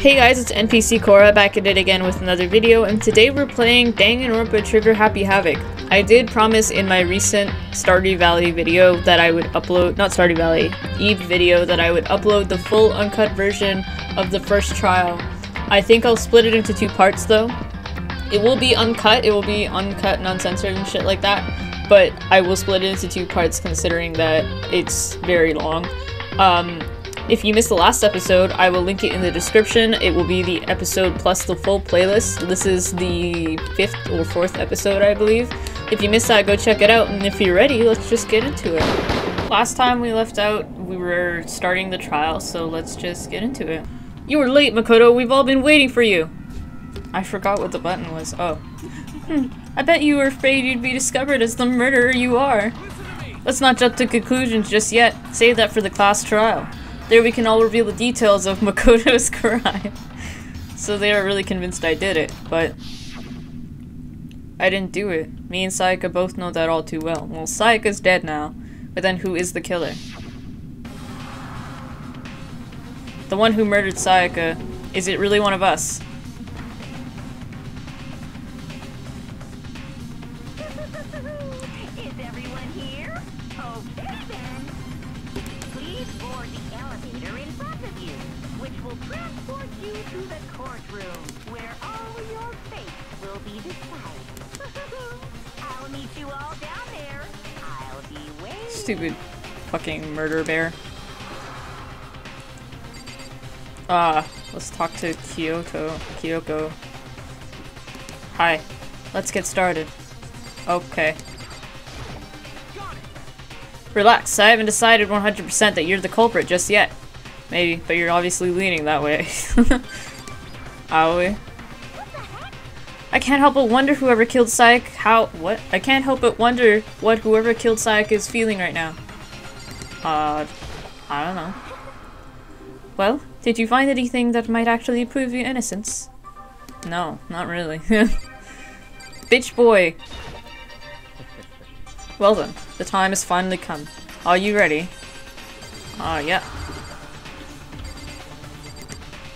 Hey guys, it's N.P.C. Cora back at it again with another video, and today we're playing Danganronpa Trigger Happy Havoc. I did promise in my recent Stardew Valley video that I would upload, not Stardew Valley, Eve video, that I would upload the full uncut version of the first trial. I think I'll split it into two parts though. It will be uncut, non-censored and shit like that, but I will split it into two parts considering that it's very long. If you missed the last episode, I will link it in the description. It will be the episode plus the full playlist. This is the 5th or 4th episode, I believe. If you missed that, go check it out, and if you're ready, let's just get into it. Last time we left out, we were starting the trial, so let's just get into it. You were late, Makoto. We've all been waiting for you. I forgot what the button was. Oh. I bet you were afraid you'd be discovered as the murderer you are. Let's not jump to conclusions just yet. Save that for the class trial. There we can all reveal the details of Makoto's crime. So they are really convinced I did it, but I didn't do it. Me and Sayaka both know that all too well. Well, Sayaka's dead now, but then who is the killer? The one who murdered Sayaka, is it really one of us? Is everyone here? Okay then. Please board the elevator in front of you, which will transport you to the courtroom, where all your fates will be decided. I'll meet you all down there. I'll be waiting. Stupid fucking murder bear. Let's talk to Kyoko. Hi. Let's get started. Okay. Relax, I haven't decided 100% that you're the culprit just yet. Maybe, but you're obviously leaning that way. Are we? I can't help but wonder whoever killed Sayaka I can't help but wonder what whoever killed Sayaka is feeling right now. I don't know. Well, did you find anything that might actually prove your innocence? No, not really. Bitch boy! Well then, the time has finally come. Are you ready? Yeah.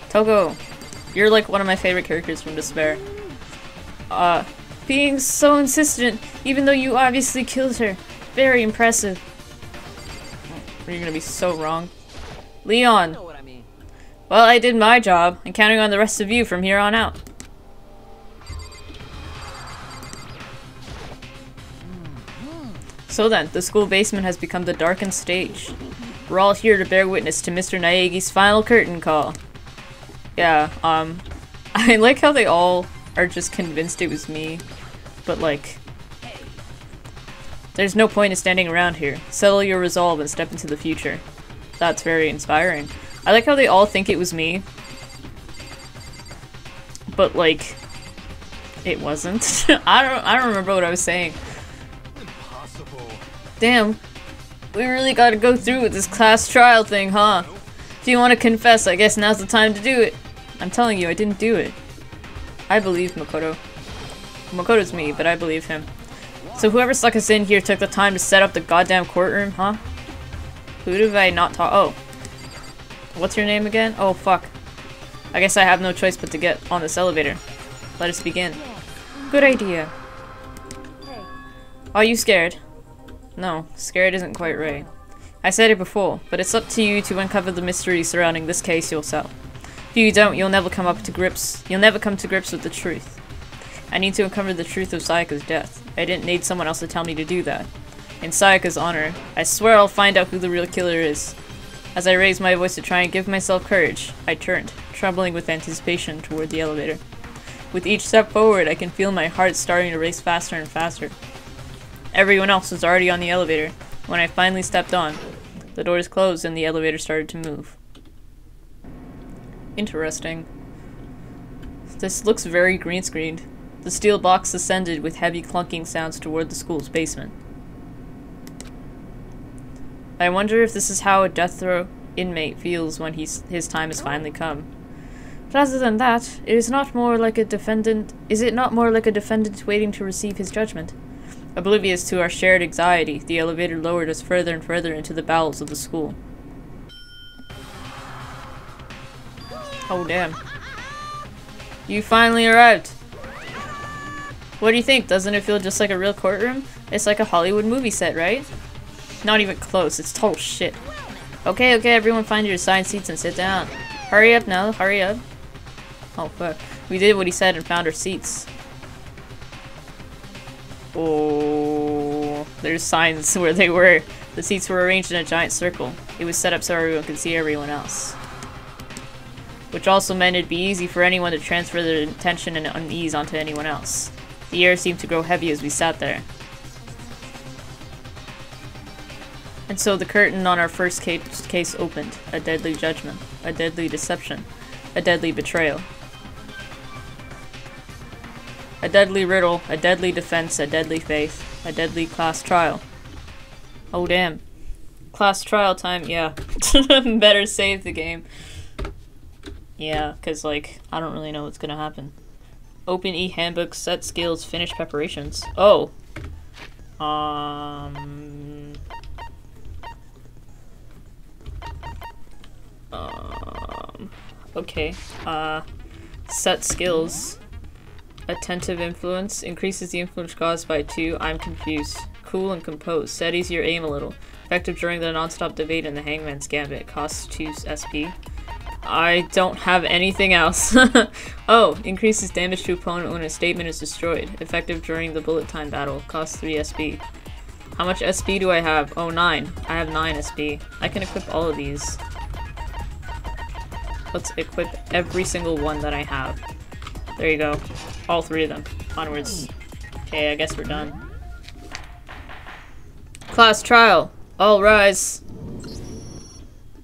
Togo, you're like one of my favorite characters from Despair. Being so insistent, even though you obviously killed her. Very impressive. You're gonna be so wrong. Leon! Well, I did my job. I'm counting on the rest of you from here on out. So then, the school basement has become the darkened stage. We're all here to bear witness to Mr. Naegi's final curtain call. Yeah, I like how they all are just convinced it was me, but like, there's no point in standing around here. Settle your resolve and step into the future. That's very inspiring. I like how they all think it was me, but like, it wasn't. I don't remember what I was saying. Damn, we really gotta go through with this class trial thing, huh? If you want to confess, I guess now's the time to do it. I'm telling you, I didn't do it. I believe Makoto. Makoto's me, but I believe him. So whoever stuck us in here took the time to set up the goddamn courtroom, huh? Who did I not talk- oh. What's your name again? Oh, fuck. I guess I have no choice but to get on this elevator. Let us begin. Good idea. Are you scared? No, scared isn't quite right. I said it before, but it's up to you to uncover the mystery surrounding this case yourself. If you don't, you'll never come to grips with the truth. I need to uncover the truth of Sayaka's death. I didn't need someone else to tell me to do that. In Sayaka's honor, I swear I'll find out who the real killer is. As I raised my voice to try and give myself courage, I turned, trembling with anticipation, toward the elevator. With each step forward, I can feel my heart starting to race faster and faster. Everyone else was already on the elevator. When I finally stepped on, the doors closed and the elevator started to move. Interesting. This looks very green-screened. The steel box ascended with heavy clunking sounds toward the school's basement. I wonder if this is how a death row inmate feels when his time has finally come. Rather than that, is it not more like a defendant waiting to receive his judgment? Oblivious to our shared anxiety, the elevator lowered us further and further into the bowels of the school. Oh damn. You finally arrived. What do you think? Doesn't it feel just like a real courtroom? It's like a Hollywood movie set, right? Not even close. It's total shit. Okay, okay, everyone find your assigned seats and sit down. Hurry up now, hurry up. Oh, fuck. We did what he said and found our seats. Oh, there's signs where they were. The seats were arranged in a giant circle. It was set up so everyone could see everyone else. Which also meant it'd be easy for anyone to transfer their tension and unease onto anyone else. The air seemed to grow heavy as we sat there. And so the curtain on our first case opened. A deadly judgment. A deadly deception. A deadly betrayal. A deadly riddle. A deadly defense. A deadly faith. A deadly class trial. Oh damn. Class trial time, yeah. Better save the game. Yeah, cause like, I don't really know what's gonna happen. Open e-handbook, set skills, finish preparations. Oh. Okay. Set skills. Attentive influence. Increases the influence caused by 2. I'm confused. Cool and composed. Steadies your aim a little. Effective during the non-stop debate in the Hangman's Gambit. Costs 2 SP. I don't have anything else. Oh, increases damage to opponent when a statement is destroyed. Effective during the bullet time battle. Costs 3 SP. How much SP do I have? Oh, 9. I have 9 SP. I can equip all of these. Let's equip every single one that I have. There you go. All 3 of them. Onwards. Okay, I guess we're done. Class trial. All rise.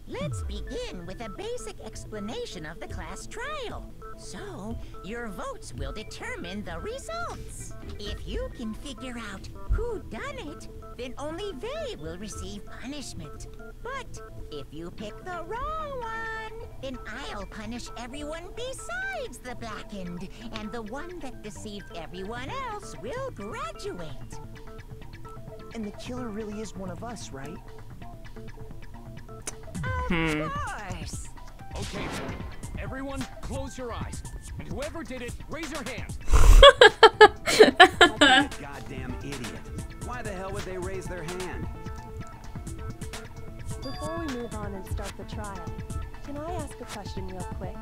Let's begin with a basic explanation of the class trial. So, your votes will determine the results. If you can figure out who done it, then only they will receive punishment. But if you pick the wrong one, then I'll punish everyone besides the blackened, and the one that deceived everyone else will graduate. And the killer really is one of us, right? Of course. Okay, everyone close your eyes. And whoever did it, raise your hand. Don't be a goddamn idiot. Why the hell would they raise their hand? Before we move on and start the trial, can I ask a question real quick?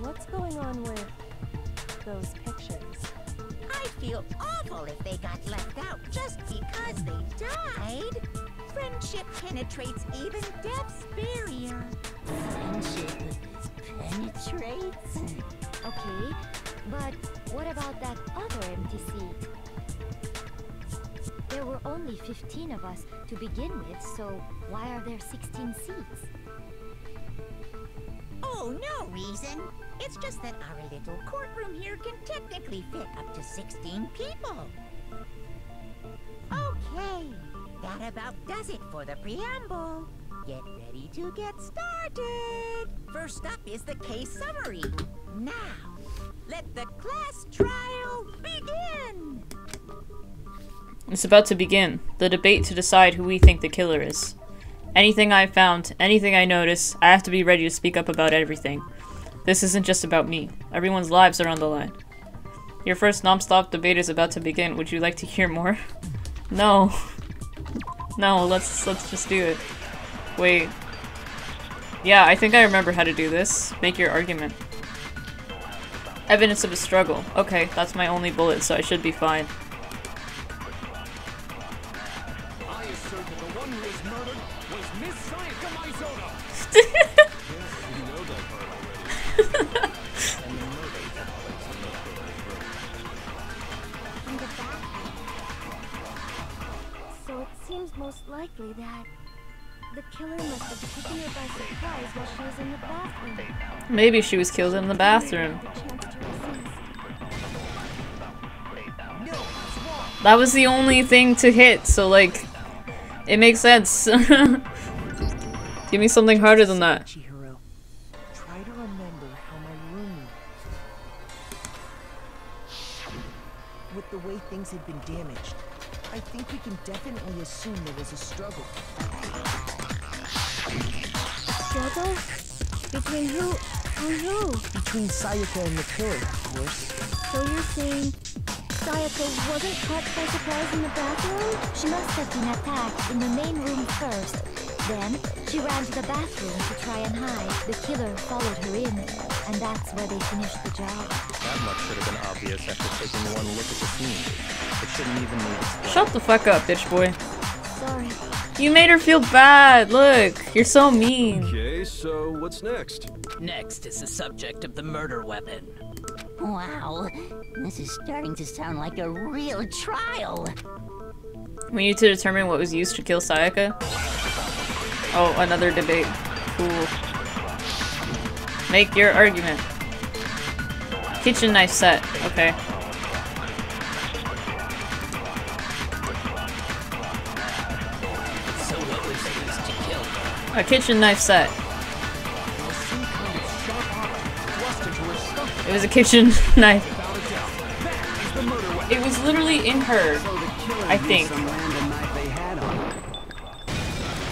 What's going on with those pictures? I'd feel awful if they got left out just because they died. Friendship penetrates even death's barrier. Friendship penetrates? Okay, but what about that other N.P.C? There were only 15 of us to begin with, so why are there 16 seats? Oh, no reason. It's just that our little courtroom here can technically fit up to 16 people. Okay, that about does it for the preamble. Get ready to get started. First up is the case summary. Now, let the class trial begin. It's about to begin. The debate to decide who we think the killer is. Anything I found, anything I notice, I have to be ready to speak up about everything. This isn't just about me. Everyone's lives are on the line. Your first non-stop debate is about to begin. Would you like to hear more? No. No, let's just do it. Wait. Yeah, I think I remember how to do this. Make your argument. Evidence of a struggle. Okay, that's my only bullet, so I should be fine. I assert that the one who was murdered was Miss Sayaka Maizono. You know that part already. And the murder took place in the In the bathroom. So it seems most likely that the killer must have taken her by surprise while she was in the bathroom. Maybe she was killed in the bathroom. That was the only thing to hit, so like, it makes sense. Give me something harder than that. Chihiro, try to remember how my room... With the way things had been damaged, I think we can definitely assume there was a struggle. Struggle? Between who and who? Between Sayaka and the killer, of course. So you're saying Sayaka wasn't caught by surprise in the bathroom? She must have been attacked in the main room first. Then, she ran to the bathroom to try and hide. The killer followed her in, and that's where they finished the job. That much should have been obvious after taking one look at the scene. It shouldn't even need explaining. Shut the fuck up, bitch boy. Sorry. You made her feel bad. Look, you're so mean. Okay, so what's next? Next is the subject of the murder weapon. Wow, this is starting to sound like a real trial. We need to determine what was used to kill Sayaka. Oh, another debate. Cool. Make your argument. Kitchen knife set. Okay. So what was used to kill her? A kitchen knife set. It was a kitchen knife. It was literally in her, I think.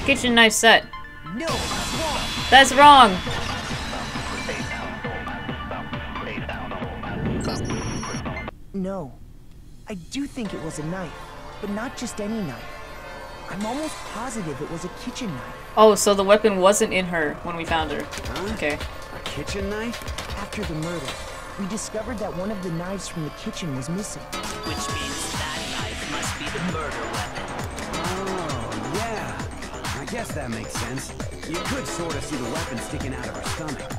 Kitchen knife set. No, That's wrong. No. I do think it was a knife, but not just any knife. I'm almost positive it was a kitchen knife. Oh, so the weapon wasn't in her when we found her. Okay. A kitchen knife? After the murder, we discovered that one of the knives from the kitchen was missing. Which means that knife must be the murder weapon. Oh, yeah. I guess that makes sense. You could sort of see the weapon sticking out of her stomach.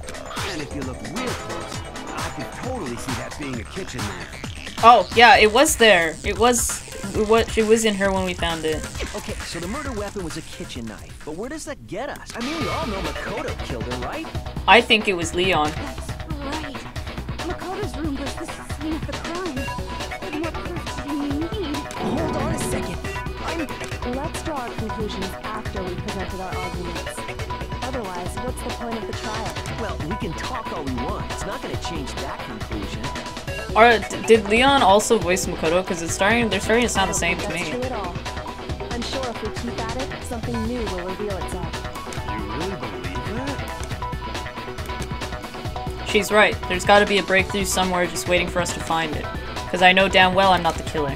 And if you look real close, I could totally see that being a kitchen knife. Oh, yeah, it was there. It was in her when we found it. Okay, so the murder weapon was a kitchen knife, but where does that get us? I mean, we all know Makoto killed her, right? I think it was Leon. That's right. Makoto's room was the scene of the crime. What proof do you need? Hold on a second. Let's draw our conclusions after we presented our arguments. Otherwise, what's the point of the trial? Well, we can talk all we want. It's not going to change that conclusion. Did Leon also voice Makoto? Because they're starting to sound the same to That's me. true at all. I'm sure if we keep at it, something new will reveal itself. You really believe that? She's right. There's got to be a breakthrough somewhere just waiting for us to find it. Because I know damn well I'm not the killer.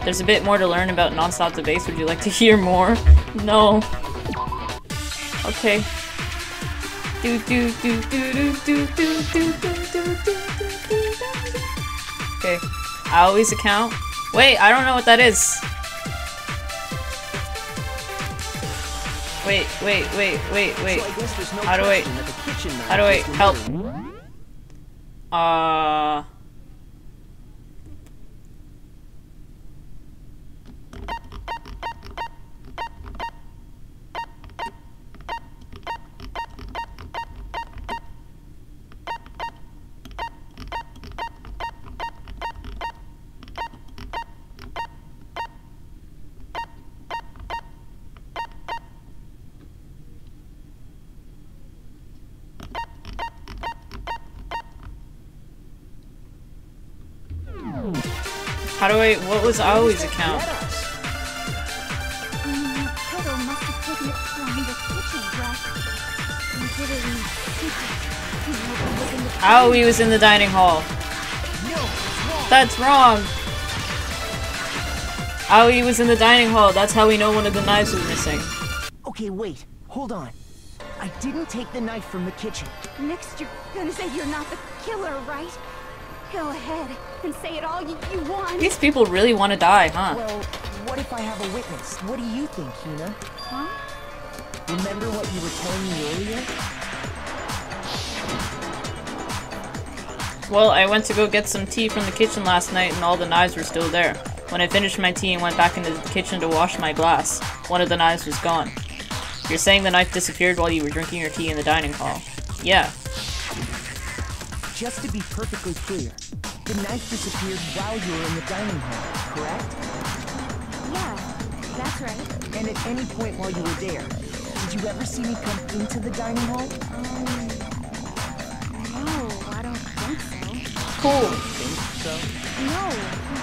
There's a bit more to learn about non-stop debates. Would you like to hear more? No. Okay. Okay. I always account. Wait, I don't know what that is. Wait. So I guess there's no How do I- question that the kitchen knife How do I was the help? murder. How do I- what was always account? Makoto must have taken it from the kitchen, right? He did it in secret. He was in the Aoi was in the dining hall. That's wrong. Aoi was in the dining hall. That's how we know one of the knives was missing. Okay, wait. Hold on. I didn't take the knife from the kitchen. Next, you're gonna say you're not the killer, right? Go ahead and say it all you want. These people really want to die, huh? Well, what if I have a witness? What do you think, Hina? Huh? Remember what you were telling me earlier? Well, I went to go get some tea from the kitchen last night and all the knives were still there. When I finished my tea and went back into the kitchen to wash my glass, one of the knives was gone. You're saying the knife disappeared while you were drinking your tea in the dining hall? Yeah. Just to be perfectly clear, the knife disappeared while you were in the dining hall, correct? Yeah, that's right. And at any point while you were there, did you ever see me come into the dining hall? No, I don't think so. Cool. No, he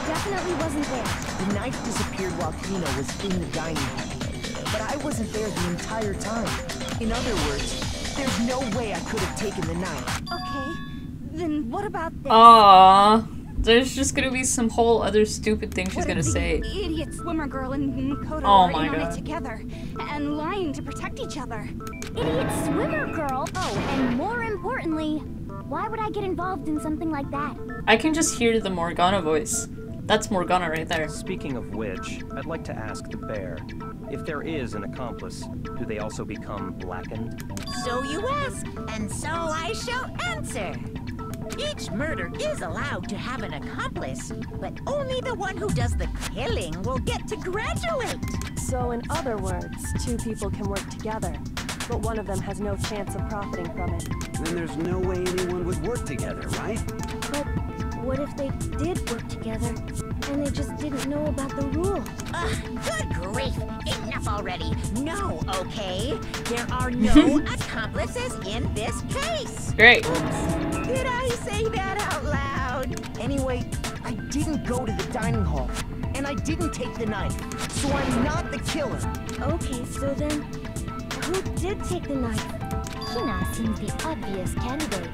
definitely wasn't there. The knife disappeared while Hina was in the dining hall. But I wasn't there the entire time. In other words, There's no way I could have taken the knife. Okay, then what about this? Aww. There's just gonna be some whole other stupid thing she's gonna say. Idiot swimmer girl and Makoto Oh are my in on God. it together and lying to protect each other. Idiot swimmer girl. Oh, and more importantly, why would I get involved in something like that? I can just hear the Morgana voice. That's Morgana right there. Speaking of which, I'd like to ask the bear, if there is an accomplice, do they also become blackened? So you ask, and so I shall answer. Each murder is allowed to have an accomplice, but only the one who does the killing will get to graduate. So in other words, two people can work together, but one of them has no chance of profiting from it. Then there's no way anyone would work together, right? But what if they did work together and they just didn't know about the rule? Good grief! Enough already. No, okay? There are no accomplices in this case. Great. Oops. Did I say that out loud? Anyway, I didn't go to the dining hall, and I didn't take the knife, so I'm not the killer. Okay, so then, who did take the knife? Hina seems the obvious candidate.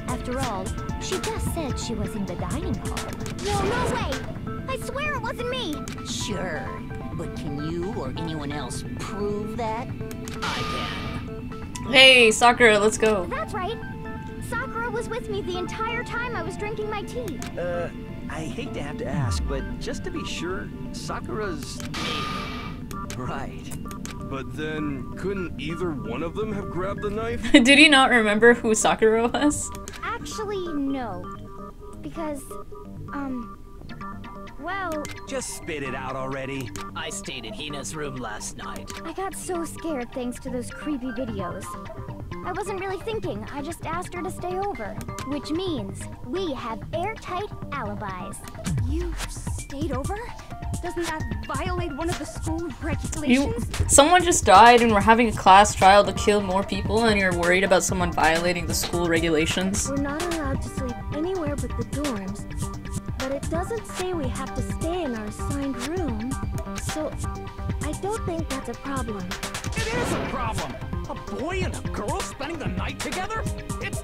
After all, she just said she was in the dining hall. Whoa, no way! I swear it wasn't me! Sure, but can you or anyone else prove that? I can. Hey, Sakura, let's go. That's right. Sakura was with me the entire time I was drinking my tea. I hate to have to ask, but just to be sure, Sakura's... Right. But then, couldn't either one of them have grabbed the knife? Did he not remember who Sakura was? Actually, no. Because, well... Just spit it out already. I stayed in Hina's room last night. I got so scared thanks to those creepy videos. I wasn't really thinking, I just asked her to stay over. Which means, we have airtight alibis. You stayed over? Doesn't that violate one of the school regulations? Someone just died and we're having a class trial to kill more people and you're worried about someone violating the school regulations? We're not allowed to sleep anywhere but the dorms, but it doesn't say we have to stay in our assigned room, so I don't think that's a problem. It is a problem. A boy and a girl spending the night together? It's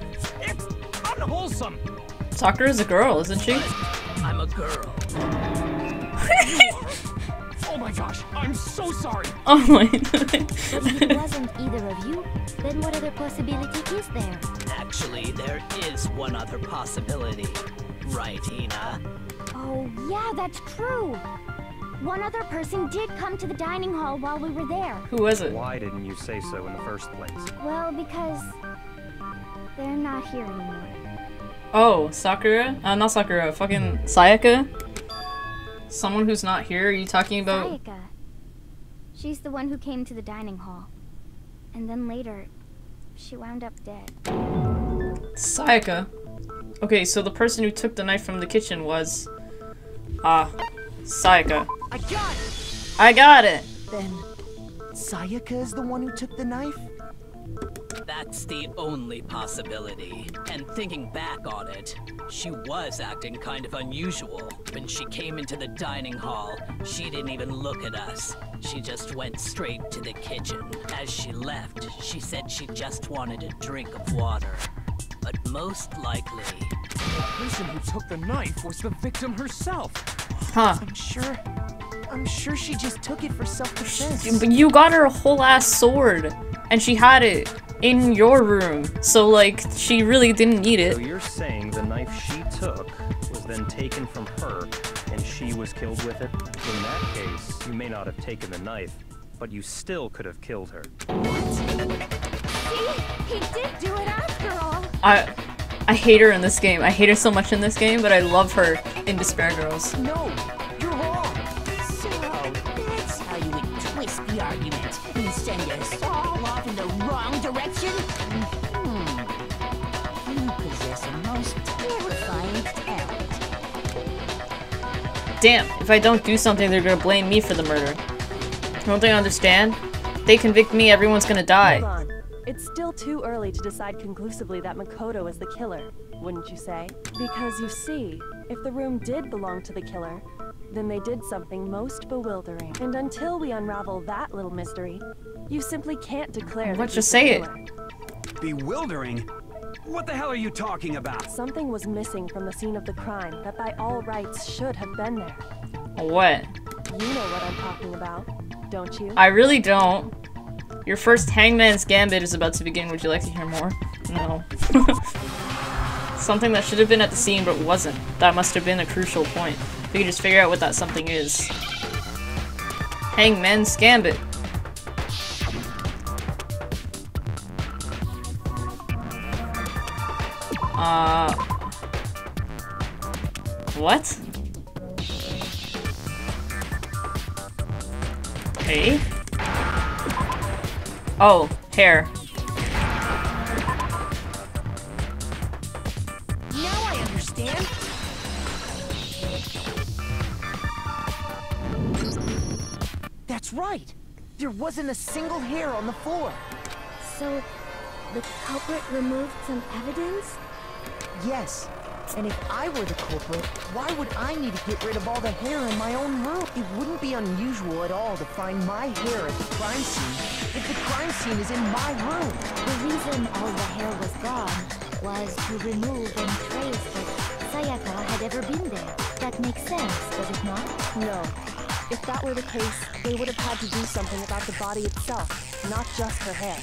unwholesome. Sakura's a girl, isn't she? I'm a girl. Oh my gosh, I'm so sorry. Oh my But if it wasn't either of you, then what other possibility is there? Actually, there is one other possibility. Right, Hina? Oh, yeah, that's true. One other person did come to the dining hall while we were there. Who was it? Why didn't you say so in the first place? Well, because they're not here anymore. Oh, Sakura? Not Sakura, fucking Sayaka? Someone who's not here? Are you talking about? Sayaka. She's the one who came to the dining hall. And then later, she wound up dead. Sayaka? Okay, so the person who took the knife from the kitchen was... Sayaka. I got it! I got it! Then, Sayaka is the one who took the knife? That's the only possibility. And thinking back on it, she was acting kind of unusual. When she came into the dining hall, she didn't even look at us. She just went straight to the kitchen. As she left, she said she just wanted a drink of water. But most likely... The person who took the knife was the victim herself. Huh. I'm sure she just took it for self-defense. But you got her a whole ass sword. And she had it in your room. So, like, she really didn't need it. So you're saying the knife she took was then taken from her, and she was killed with it? In that case, you may not have taken the knife, but you still could have killed her. See? He did do it after all. I hate her in this game. I hate her so much in this game, but I love her in Despair Girls. No, you're wrong. So, that's how you would twist the argument and send us all off in the wrong direction? You possess a most terrifying talent. Damn, if I don't do something, they're gonna blame me for the murder. Don't they understand? They convict me, everyone's gonna die. Hold on. It's still too early to decide conclusively that Makoto is the killer, wouldn't you say? Because you see, if the room did belong to the killer, then they did something most bewildering. And until we unravel that little mystery, you simply can't declare that Let's he's just the say it. killer. Bewildering? What the hell are you talking about? Something was missing from the scene of the crime that by all rights should have been there. What? You know what I'm talking about, don't you? I really don't. Your first Hangman's Gambit is about to begin. Would you like to hear more? No. Something that should have been at the scene but wasn't. That must have been a crucial point. We could just figure out what that something is. Hangman's Gambit. What? Hey? Oh, hair. Now I understand. That's right. There wasn't a single hair on the floor. So, the culprit removed some evidence? Yes. And if I were the culprit, why would I need to get rid of all the hair in my own room? It wouldn't be unusual at all to find my hair at the crime scene if the crime scene is in my room. The reason all the hair was gone was to remove any trace that Sayaka had ever been there. That makes sense, does it not? No. If that were the case, they would have had to do something about the body itself, not just her hair.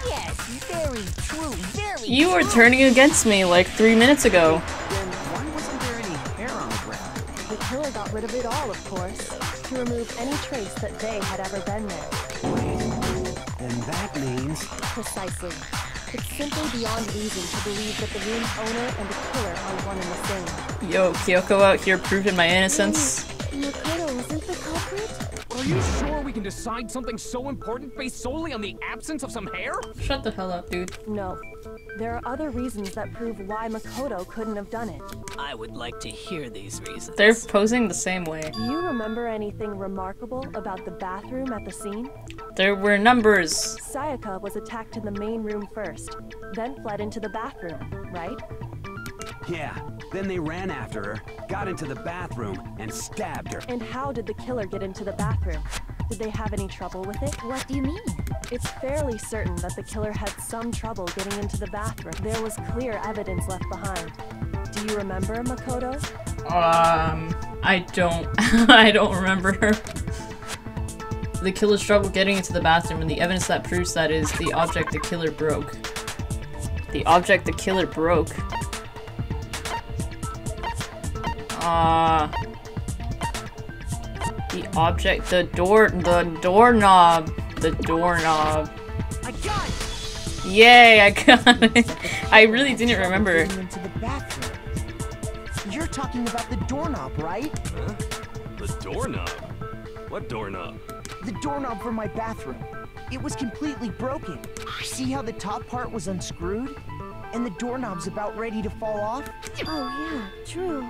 Yes, very true, very You were turning against me like 3 minutes ago. Then why wasn't there any hair on the ground? The killer got rid of it all, of course, to remove any trace that they had ever been there. Then that means... Precisely. It's simply beyond reason to believe that the room's owner and the killer are one and the same. Yo, Kyoko out here proving my innocence. Makoto isn't the culprit? Are you sure we can decide something so important based solely on the absence of some hair? Shut the hell up, dude. No. There are other reasons that prove why Makoto couldn't have done it. I would like to hear these reasons. They're posing the same way. Do you remember anything remarkable about the bathroom at the scene? There were numbers. Sayaka was attacked in the main room first, then fled into the bathroom, right? Yeah, then they ran after her, got into the bathroom, and stabbed her. And how did the killer get into the bathroom? Did they have any trouble with it? What do you mean? It's fairly certain that the killer had some trouble getting into the bathroom. There was clear evidence left behind. Do you remember, Makoto? I don't. I don't remember her. The killer's trouble getting into the bathroom, and the evidence that proves that is the object the killer broke. The object the killer broke. The object, the doorknob. I got it! Yay, I got it. I really didn't remember. Into the bathroom. You're talking about the doorknob, right? Huh? The doorknob? What doorknob? The doorknob for my bathroom. It was completely broken. See how the top part was unscrewed? And the doorknob's about ready to fall off? Oh yeah, true.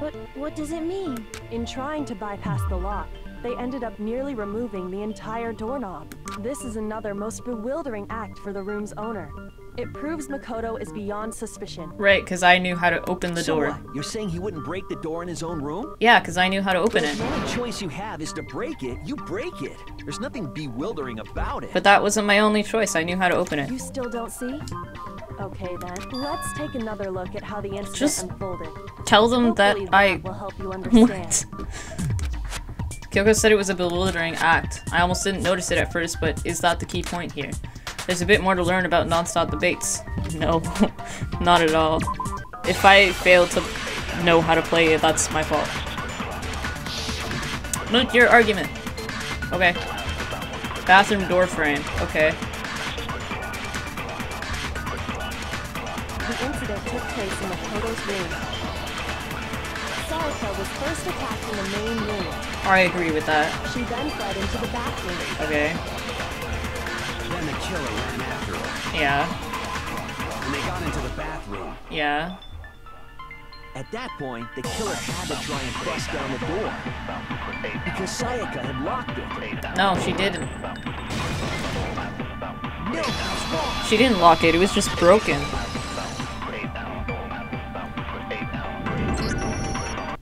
But what does it mean? In trying to bypass the lock, they ended up nearly removing the entire doorknob. This is another most bewildering act for the room's owner. It proves Makoto is beyond suspicion. Right, because I knew how to open the door. So what? You're saying he wouldn't break the door in his own room? Yeah, because I knew how to open it. If the only choice you have is to break it, you break it. There's nothing bewildering about it. But that wasn't my only choice. I knew how to open it. You still don't see? Okay then, let's take another look at how the incident Just unfolded. Tell them that Hopefully I... will help you understand. What? Kyoko said it was a bewildering act. I almost didn't notice it at first, but is that the key point here? There's a bit more to learn about non-stop debates. No, not at all. If I fail to know how to play it, that's my fault. Note your argument. Okay. Bathroom door frame. Okay. The incident took place in Makoto's room. Sayaka was first attacked in the main room. I agree with that. She then fled into the bathroom. Okay. Then the killer ran after her. Yeah. And they got into the bathroom. Yeah. At that point, the killer had to try and bust down the door. Because Sayaka had locked it. No, she didn't. No, it's wrong. She didn't lock it. It was just broken.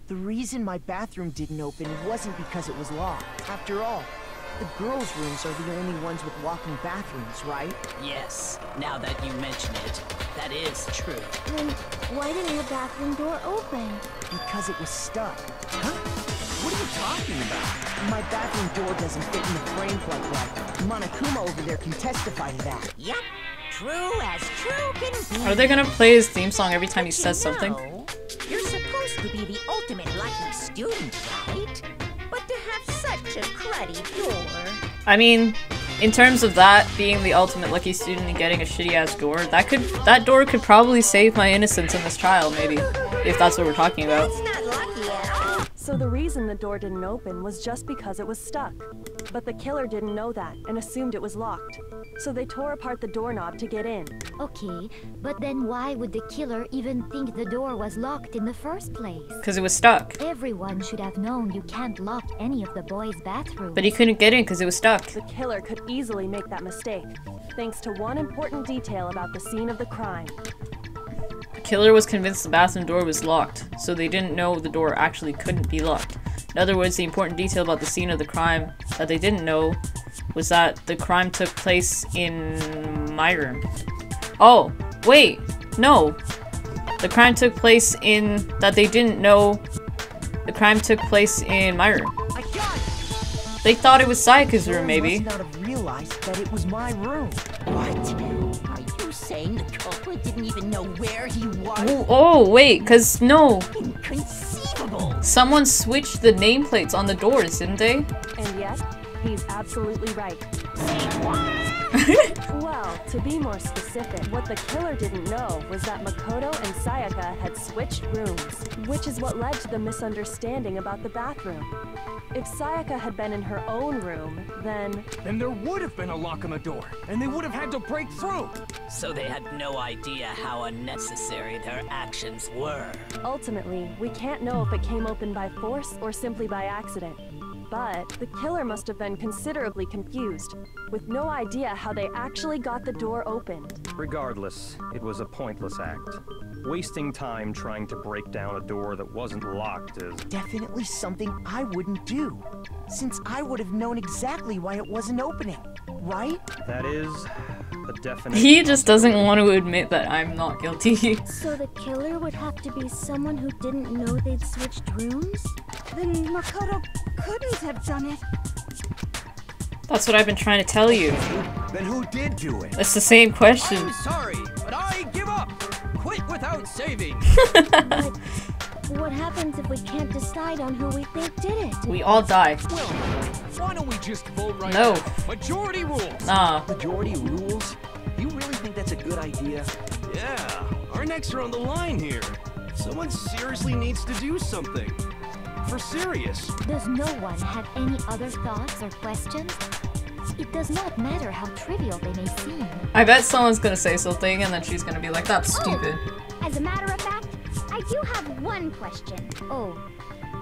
The reason my bathroom didn't open wasn't because it was locked. After all, The girls' rooms are the only ones with walking bathrooms, right? Yes, now that you mention it, that is true. Then why didn't the bathroom door open? Because it was stuck. Huh? What are you talking about? My bathroom door doesn't fit in the frame quite right. Monokuma over there can testify to that. Yep, true as true can be. Are they gonna play his theme song every time he says something? You're supposed to be the ultimate lucky student, right? But to have such a cruddy door. I mean, in terms of that being the ultimate lucky student and getting a shitty ass door, that door could probably save my innocence in this trial, maybe, if that's what we're talking about. It's not lucky at all. So the reason the door didn't open was just because it was stuck. But the killer didn't know that and assumed it was locked. So they tore apart the doorknob to get in. Okay, but then why would the killer even think the door was locked in the first place? Because it was stuck. Everyone should have known you can't lock any of the boys' bathrooms. But he couldn't get in because it was stuck. The killer could easily make that mistake, thanks to one important detail about the scene of the crime. The killer was convinced the bathroom door was locked, so they didn't know the door actually couldn't be locked. In other words, the important detail about the scene of the crime that they didn't know was that the crime took place in my room. Oh, wait, no. The crime took place in that they didn't know. The crime took place in my room. I got it! They thought it was Sayaka's room, maybe. Must not have realized that it was my room. What? Are you saying the culprit didn't even know where he was? Oh, wait, cause no. Inconceivable! Someone switched the nameplates on the doors, didn't they? And yet, he's absolutely right. Well, to be more specific, what the killer didn't know was that Makoto and Sayaka had switched rooms, which is what led to the misunderstanding about the bathroom. If Sayaka had been in her own room, then there would have been a lock on the door, and they would have had to break through. So they had no idea how unnecessary their actions were. ultimately, we can't know if it came open by force or simply by accident. But the killer must have been considerably confused, with no idea how they actually got the door opened. Regardless, it was a pointless act. Wasting time trying to break down a door that wasn't locked is... Definitely something I wouldn't do, since I would have known exactly why it wasn't opening, right? That is a definite... He just doesn't want to admit that I'm not guilty. So the killer would have to be someone who didn't know they'd switched rooms? Then Makoto couldn't have done it. That's what I've been trying to tell you. Then who did do it? It's the same question. I'm sorry, but I give up. Quit without saving. But what happens if we can't decide on who we think did it? We all die. Well, why don't we just vote right No. now? Majority rules. Nah. Majority rules? You really think that's a good idea? Yeah, our necks are on the line here. Someone seriously needs to do something. For serious. Does no one have any other thoughts or questions? It does not matter how trivial they may seem. I bet someone's gonna say something and then she's gonna be like, that's stupid. As a matter of fact, I do have one question. Oh,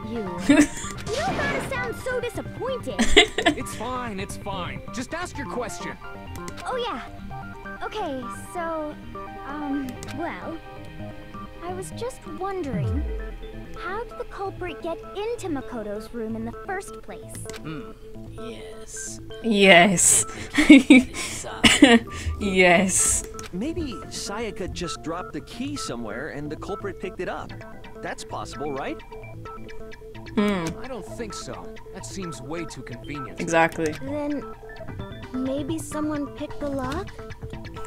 you. You don't gotta sound so disappointed. It's fine, it's fine. Just ask your question. Oh yeah. Okay, so, well, I was just wondering, how did the culprit get into Makoto's room in the first place? Yes. Yes. Sorry. Yes. Maybe Sayaka just dropped the key somewhere and the culprit picked it up. That's possible, right? I don't think so. That seems way too convenient. Exactly. Then, maybe someone picked the lock?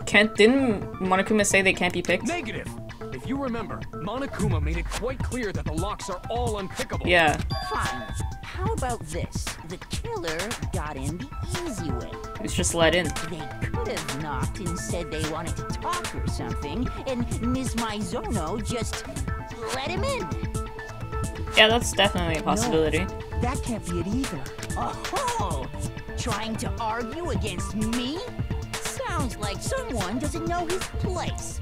Didn't Monokuma say they can't be picked? Negative. If you remember, Monokuma made it quite clear that the locks are all unpickable. Yeah. Fine. How about this? The killer got in the easy way. He was just let in. They could have knocked and said they wanted to talk or something, and Ms. Maizono just let him in. Yeah, that's definitely a possibility. No, that can't be it either. Oh, trying to argue against me? Sounds like someone doesn't know his place.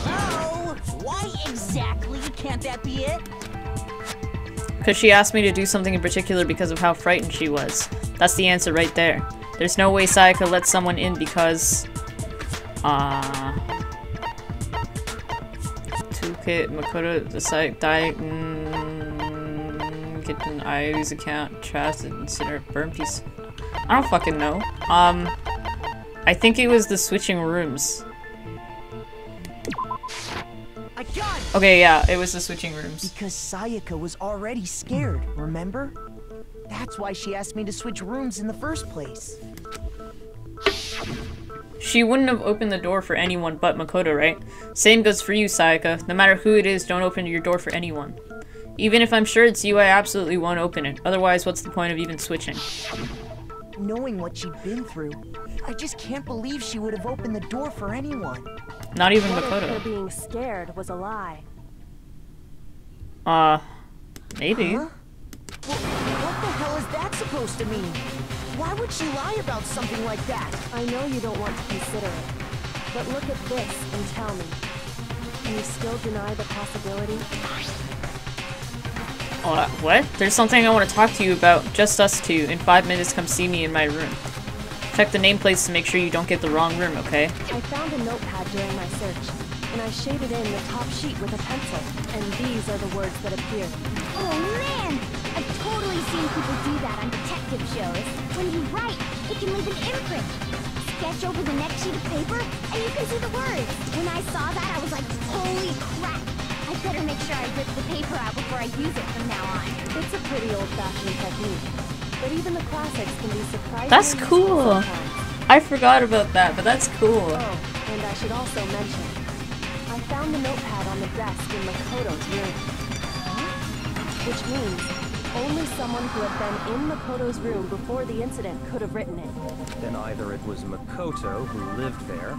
Hello? Why exactly can't that be it? Because she asked me to do something in particular because of how frightened she was. That's the answer right there. There's no way Sayaka let someone in because... Toolkit, Makoto, the site, get an IOU's account, trust, and consider a burn piece. I don't fucking know. I think it was the switching rooms. I got it! Okay, yeah, it was the switching rooms. Because Sayaka was already scared, remember? That's why she asked me to switch rooms in the first place. She wouldn't have opened the door for anyone but Makoto, right? Same goes for you, Sayaka. No matter who it is, don't open your door for anyone. Even if I'm sure it's you, I absolutely won't open it. Otherwise, what's the point of even switching? Knowing what she'd been through, I just can't believe she would have opened the door for anyone. Not even What if Makoto. her being scared was a lie? Maybe. Huh? Well, what the hell is that supposed to mean? Why would she lie about something like that? I know you don't want to consider it, but look at this and tell me. Can you still deny the possibility? What? There's something I want to talk to you about. Just us two. In 5 minutes, come see me in my room. Check the nameplates to make sure you don't get the wrong room, okay? I found a notepad during my search, and I shaded in the top sheet with a pencil, and these are the words that appeared. Oh man! I've totally seen people do that on detective shows. When you write, it can leave an imprint. Sketch over the next sheet of paper, and you can see the words. When I saw that, I was like, holy crap! I better make sure I rip the paper out before I use it from now on. It's a pretty old-fashioned technique, but even the classics can be surprising. That's cool! I forgot about that, but that's cool. Oh, and I should also mention, I found the notepad on the desk in Makoto's room. Which means only someone who had been in Makoto's room before the incident could have written it. Then either it was Makoto who lived there,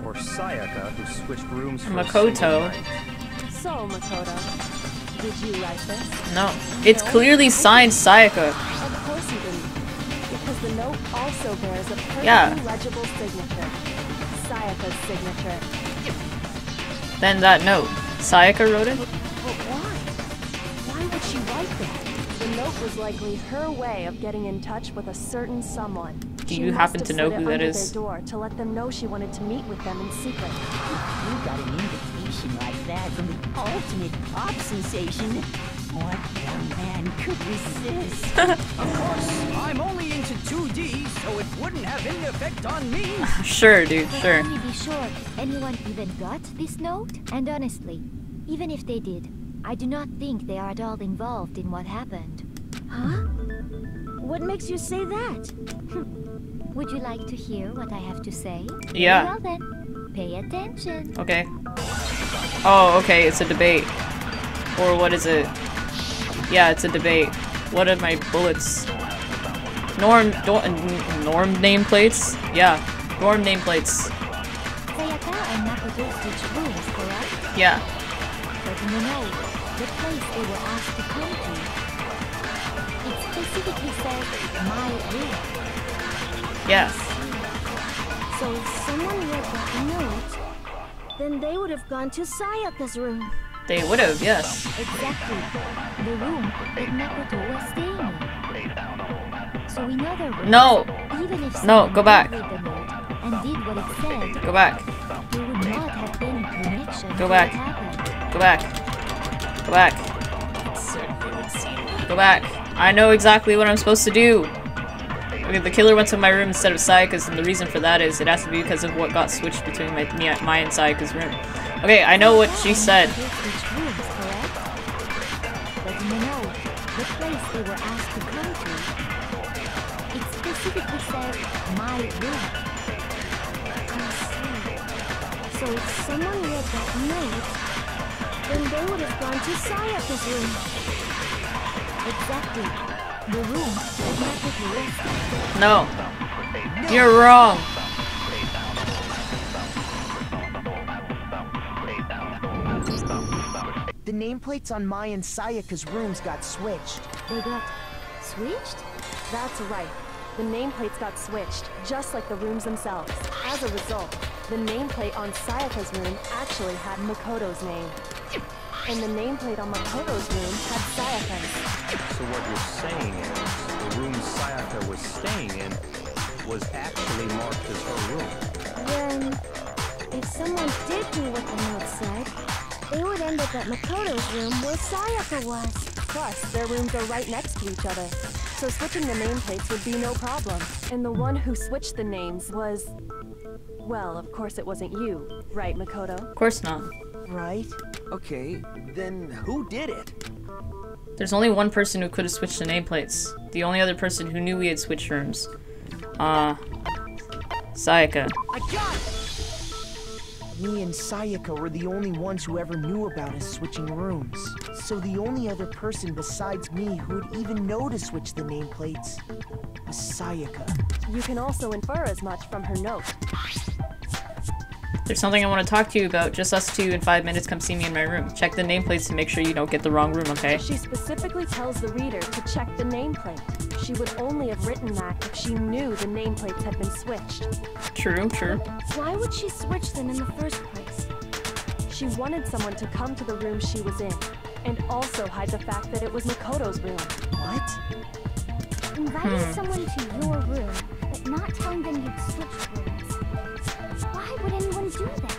or Sayaka who switched rooms for Makoto. So, Makoto, did you write this? No. It's clearly signed Sayaka. Of course you didn't, because the note also bears a perfectly legible signature. Sayaka's signature. Then that note. Sayaka wrote it? But why? Why would she write that? The note was likely her way of getting in touch with a certain someone. Do you happen to know who that is? Their door to let them know she wanted to meet with them in secret. You got an invitation like that from the ultimate pop sensation. What young man could resist? Of course, I'm only into 2D, so it wouldn't have any effect on me. Sure, dude, sure. Can you be sure anyone even got this note? And honestly, even if they did, I do not think they are at all involved in what happened. Huh? What makes you say that? Would you like to hear what I have to say? Yeah. Well then, pay attention. Okay. Oh, okay, it's a debate. Or what is it? Yeah, it's a debate. What are my bullets? Norm nameplates? Yeah, dorm nameplates. Sayaka and Makoto switched rooms, correct? Yeah. But in the note, the place they were asked to come to, it specifically says, my room. Yeah. So if someone read that note, then they would have gone to Sayaka's room. They would have, yes. Exactly. The room that Makoto was staying in. So in other words, No! even if No, go back. read the note and did what it said, Go back. there would not have been a connection Go to back. what happened. Go back. Go back. Go back. I know exactly what I'm supposed to do. Okay, the killer went to my room instead of Sayaka's, and the reason for that is it has to be because of what got switched between my and Sayaka's room. Okay, I know what she said. But in the note, the place they were asked to come to, it specifically says, my room. I see. So if someone read that note, then they would have gone to Sayaka's room. Exactly. The room that Makoto rested. No. You're wrong. The nameplates on Mai and Sayaka's rooms got switched. They got switched? That's right. The nameplates got switched, just like the rooms themselves. As a result, the nameplate on Sayaka's room actually had Makoto's name. And the nameplate on Makoto's room had Sayaka's. So what you're saying is, the room Sayaka was staying in was actually marked as her room. Then, if someone did do what the note said, they would end up at Makoto's room where Sayaka was. Plus, their rooms are right next to each other. So switching the nameplates would be no problem. And the one who switched the names was... Well, of course it wasn't you, right, Makoto? Of course not. Right? Okay, then who did it? There's only one person who could have switched the nameplates. The only other person who knew we had switched rooms. Sayaka. I got it! Me and Sayaka were the only ones who ever knew about us switching rooms. So the only other person besides me who would even know to switch the nameplates was Sayaka. You can also infer as much from her note. There's something I want to talk to you about. Just us two in 5 minutes. Come see me in my room. Check the nameplates to make sure you don't get the wrong room, okay? She specifically tells the reader to check the nameplate. She would only have written that if she knew the nameplates had been switched. True, true. Why would she switch them in the first place? She wanted someone to come to the room she was in, and also hide the fact that it was Makoto's room. What? Inviting someone to your room, but not telling them you'd switched rooms. Why would anyone do that?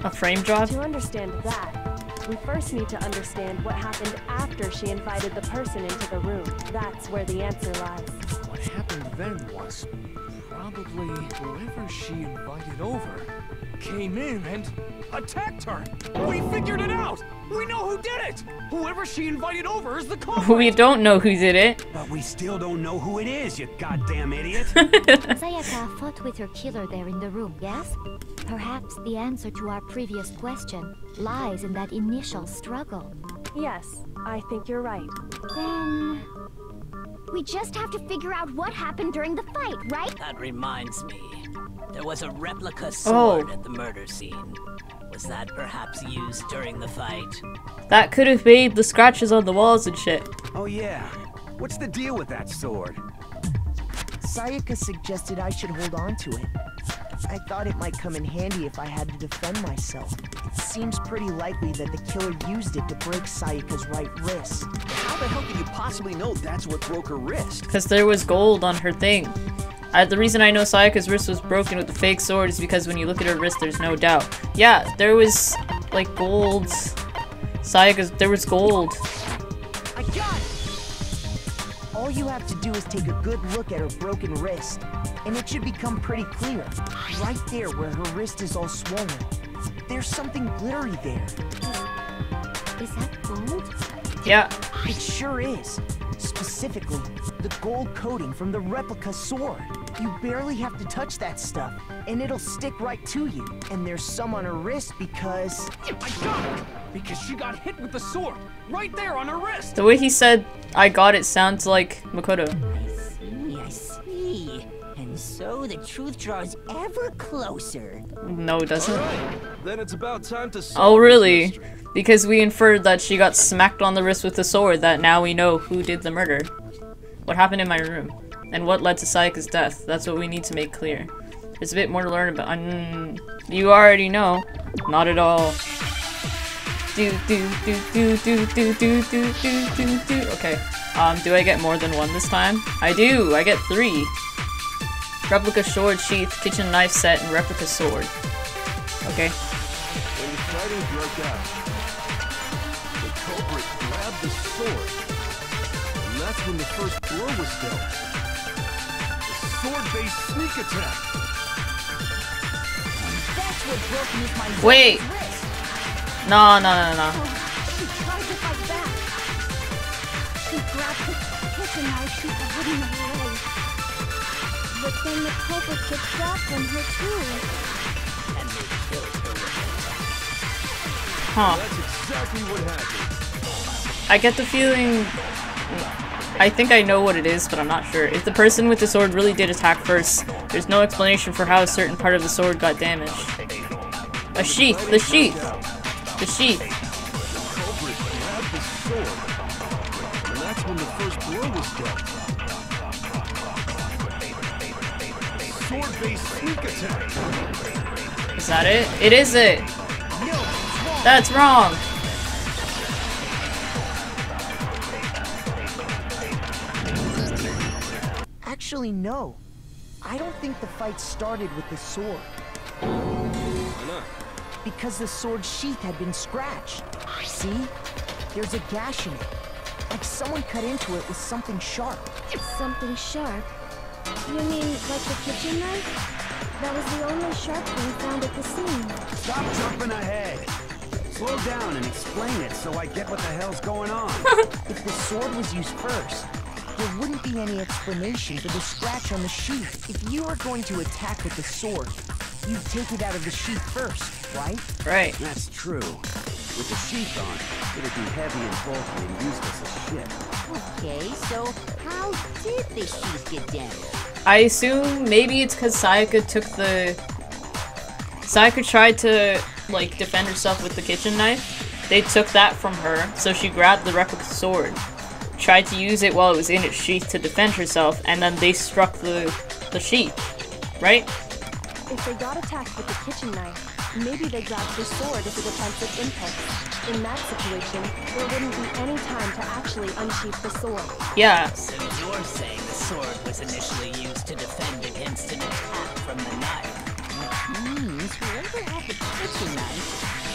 A frame job? To understand that, we first need to understand what happened after she invited the person into the room. That's where the answer lies. What happened then was probably whoever she invited over came in and attacked her. We figured it out. We know who did it. Whoever she invited over is the culprit. We don't know who did it. But we still don't know who it is, you goddamn idiot. Sayaka fought with her killer there in the room, yes? Perhaps the answer to our previous question lies in that initial struggle. Yes, I think you're right. Then... we just have to figure out what happened during the fight, right? That reminds me. There was a replica sword at the murder scene. Was that perhaps used during the fight? That could have made the scratches on the walls and shit. Oh yeah. What's the deal with that sword? Sayaka suggested I should hold on to it. I thought it might come in handy if I had to defend myself. It seems pretty likely that the killer used it to break Sayaka's right wrist. How the hell could you possibly know that's what broke her wrist? Because there was gold on her thing. The reason I know Sayaka's wrist was broken with the fake sword is because when you look at her wrist, there's no doubt. Yeah, there was, like, gold. There was gold. I got it! All you have to do is take a good look at her broken wrist, and it should become pretty clear. Right there where her wrist is all swollen. There's something glittery there. Is that gold? Yeah. It sure is. Specifically, the gold coating from the replica sword. You barely have to touch that stuff, and it'll stick right to you. And there's some on her wrist because... I got it! Because she got hit with the sword, right there on her wrist! The way he said, I got it, sounds like Makoto. I see. And so the truth draws ever closer. No, it doesn't. Alright, then it's about time to solve Oh, really? this mystery. Because we inferred that she got smacked on the wrist with the sword, that now we know who did the murder. What happened in my room? And what led to Sayaka's death? That's what we need to make clear. There's a bit more to learn about. You already know. Not at all. Okay. Do I get more than one this time? I do! I get 3! Replica sword sheath, kitchen knife set, and replica sword. Okay. When the fighting broke out, the culprit grabbed the sword. And that's when the first blow was dealt. The sword-based sneak attack. That's what broke me my Wait! wrist. No. She tried to fight back. She grabbed the kitchen knife she had hidden away. But then the culprit took that from her too. And they killed her with it. Huh. That's exactly what happened. I get the feeling... I think I know what it is, but I'm not sure. If the person with the sword really did attack first, there's no explanation for how a certain part of the sword got damaged. A sheath! The sheath! The sheath! The culprit grabbed the sword. And that's when the first blow was dealt. Sword-based sneak attack. Is that it? It is it! That's wrong! Actually, no. I don't think the fight started with the sword. Why not? Because the sword sheath had been scratched. See? There's a gash in it. Like someone cut into it with something sharp. Something sharp? You mean like the kitchen knife? That was the only sharp thing found at the scene. Stop jumping ahead. Slow down and explain it so I get what the hell's going on. If the sword was used first, there wouldn't be any explanation for the scratch on the sheath. If you were going to attack with the sword, you'd take it out of the sheath first, right? Right. That's true. With the sheath on, it'd be heavy and bulky and useless as shit. Okay, so how did the sheath get damaged? I assume maybe it's because Sayaka tried to, like, defend herself with the kitchen knife. They took that from her, so she grabbed the replica sword, tried to use it while it was in its sheath to defend herself, and then they struck the sheath, right? If they got attacked with the kitchen knife, maybe they grabbed the sword as a defensive impulse. In that situation, there wouldn't be any time to actually unsheath the sword. Yeah. So you're saying the sword was initially used to defend against an attack from the knife? Which means whoever had the kitchen knife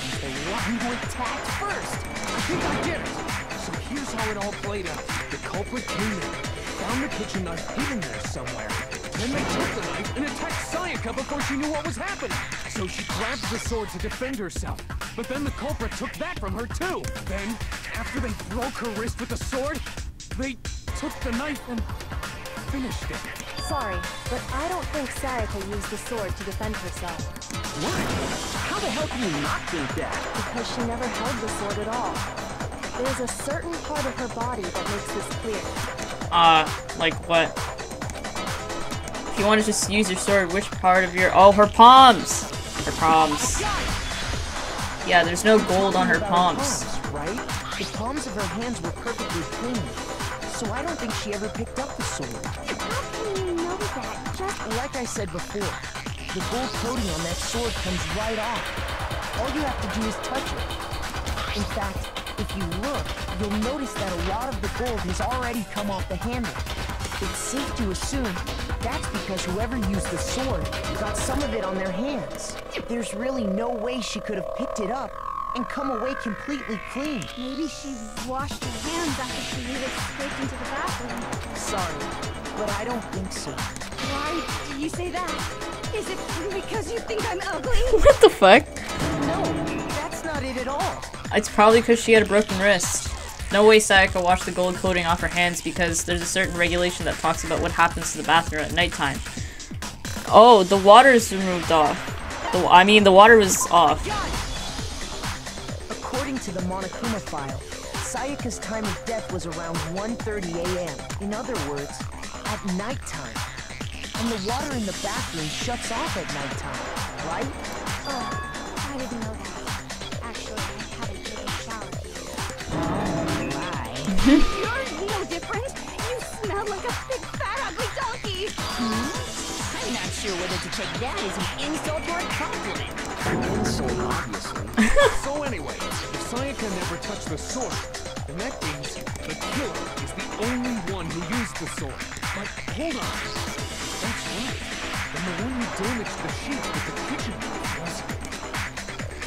is the one who attacked first. I think I get it. So here's how it all played out. The culprit came in, found the kitchen knife hidden there somewhere. Then they took the knife and attacked Sayaka before she knew what was happening. So she grabbed the sword to defend herself. But then the culprit took that from her too. Then, after they broke her wrist with the sword, they took the knife and finished it. Sorry, but I don't think Sayaka used the sword to defend herself. What? How the hell can you not think that? Because she never held the sword at all. There's a certain part of her body that makes this clear. Like what? If you want to just use your sword, which part of your— oh, her palms! Her palms. Yeah, there's no gold on her palms. Right? The palms of her hands were perfectly clean. So I don't think she ever picked up the sword. How can you know that? Just Like I said before, the gold coating on that sword comes right off. All you have to do is touch it. In fact, if you look, you'll notice that a lot of the gold has already come off the handle. It's safe to assume that's because whoever used the sword got some of it on their hands. There's really no way she could have picked it up and come away completely clean. maybe she washed her hands after she either scraped into the bathroom. Sorry, but I don't think so. Why do you say that? Is it because you think I'm ugly? What the fuck? No, that's not it at all. It's probably because she had a broken wrist. No way Sayaka washed the gold coating off her hands because there's a certain regulation that talks about what happens to the bathroom at nighttime. Oh, the water's removed off. The water was off. According to the Monokuma file, Sayaka's time of death was around 1:30 a.m. In other words, at nighttime. And the water in the bathroom shuts off at nighttime, right? Oh, I didn't know that. Actually, I haven't taken a shower. You're no different. You smell like a big fat ugly donkey. I'm not sure whether to take that as an insult or a compliment. Insult, obviously. So anyway, if Sayaka never touched the sword, then that means the killer is the only one who used the sword. But hold on. That's right. Then the one who damaged the sheath with the kitchen knife was...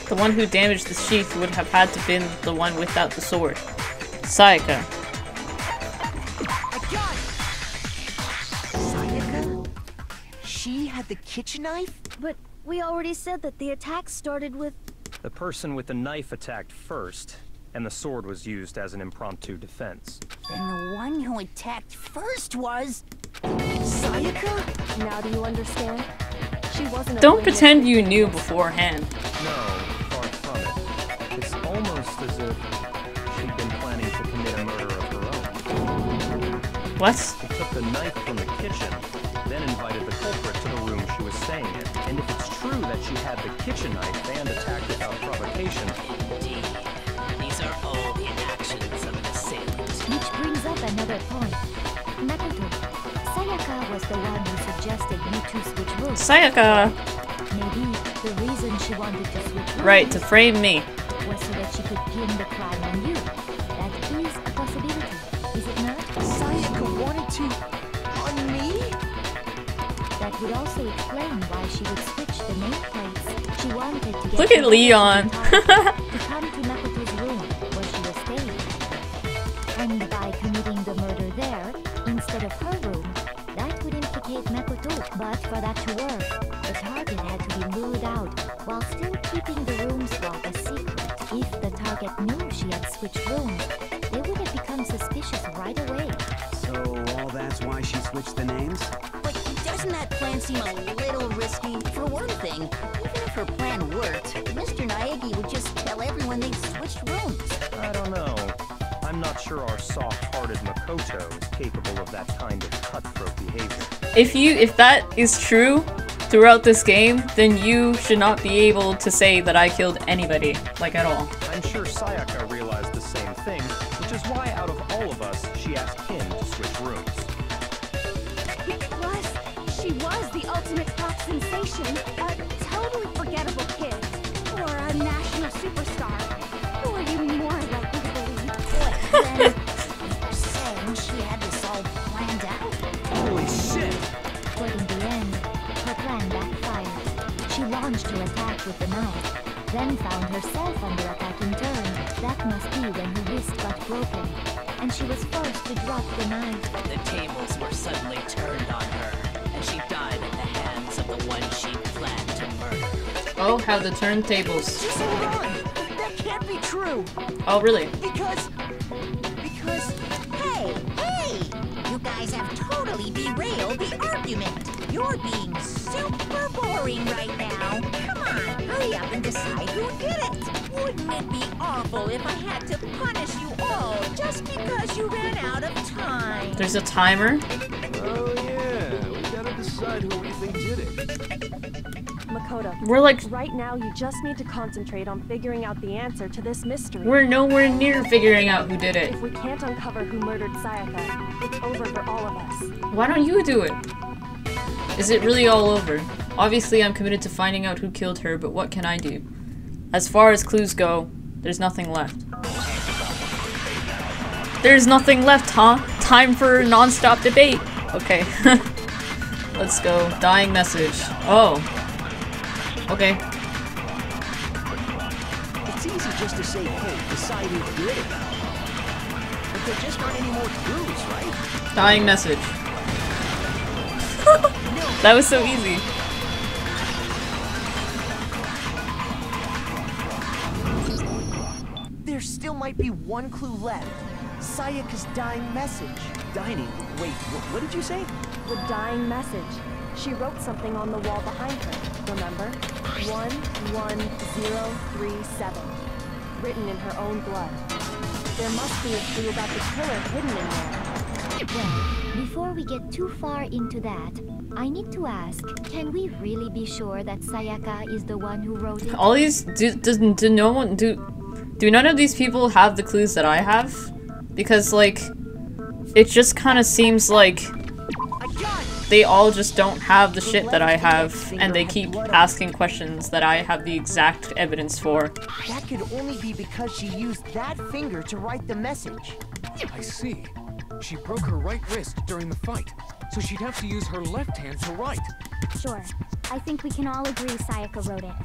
The one who damaged the sheath would have had to been the one without the sword. Sayaka. I got it! Sayaka? She had the kitchen knife? But we already said that the attack started with... The person with the knife attacked first, and the sword was used as an impromptu defense. Then the one who attacked first was... Sayaka? Now do you understand? She wasn't a Don't blameless pretend you victim. knew beforehand. No, far from it. It's almost as if she'd been planning to commit a murder of her own. What? She took the knife from the kitchen, then invited the culprit to the room she was staying in. And if it's true that she had the kitchen knife and attacked without provocation... Indeed. These are all the actions of an assailant. Which brings up another point. Makoto, Sayaka was the one who suggested you two switch roles. Sayaka! Maybe the reason she wanted to switch roles Right, to frame me. was so that she could pin the crime on you. That is a possibility, is it not? Sayaka wanted to... on me? That would also explain why she would switch the nameplates. She wanted to get Look at Leon. to come to Makoto's room where she was staying. And by But for that to work, the target had to be lured out while still keeping the room swap a secret. If the target knew she had switched rooms, they would have become suspicious right away. So all that's why she switched the names? But doesn't that plan seem a little risky? For one thing, even if her plan worked, Mr. Naegi would just tell everyone they'd switched rooms. I don't know. I'm not sure our soft-hearted Makoto is capable of that kind of cutthroat behavior. If that is true throughout this game, then you should not be able to say that I killed anybody, like at all. I'm sure Sayaka realized the same thing, which is why out of all of us, she asked him to switch rooms. Plus, she was the ultimate pop sensation, a totally forgettable kid, or a national superstar. Who are you more likely to believe? Then you're saying she had this all planned out? Holy shit! But in the end, her plan backfired. She launched her attack with the knife, then found herself under attack in turn. That must be when her wrist got broken, and she was forced to drop the knife. The tables were suddenly turned on her, and she died at the hands of the one she planned to murder. Oh, how the turntables. Just hold on! That can't be true! Oh, really? Because... Hey! You guys have totally derailed the argument. You're being super boring right now. Come on, hurry up and decide who did it. Wouldn't it be awful if I had to punish you all just because you ran out of time? There's a timer? Oh yeah, we gotta decide who we think did it. Makoto, We're like... right now you just need to concentrate on figuring out the answer to this mystery. We're nowhere near figuring out who did it. If we can't uncover who murdered Sayaka, it's over for all of us. Why don't you do it? Is it really all over? Obviously I'm committed to finding out who killed her, but what can I do? As far as clues go, there's nothing left. There's nothing left, huh? Time for non-stop debate. Okay. Let's go. Dying message. Oh. Okay. It's easy just to say, hey, decide who did it. But there just aren't any more clues, right? Dying message. That was so easy. There still might be one clue left. Sayaka's dying message. Dining? Wait, what did you say? The dying message. She wrote something on the wall behind her, remember? 11037. Written in her own blood. There must be a clue about the killer hidden in there. Well, before we get too far into that, I need to ask, can we really be sure that Sayaka is the one who wrote it? All these do no one do none of these people have the clues that I have? Because like it just kind of seems like they all just don't have the shit that I have, and they keep asking questions that I have the exact evidence for. That could only be because she used that finger to write the message. I see. She broke her right wrist during the fight, so she'd have to use her left hand to write. Sure. I think we can all agree Sayaka wrote it.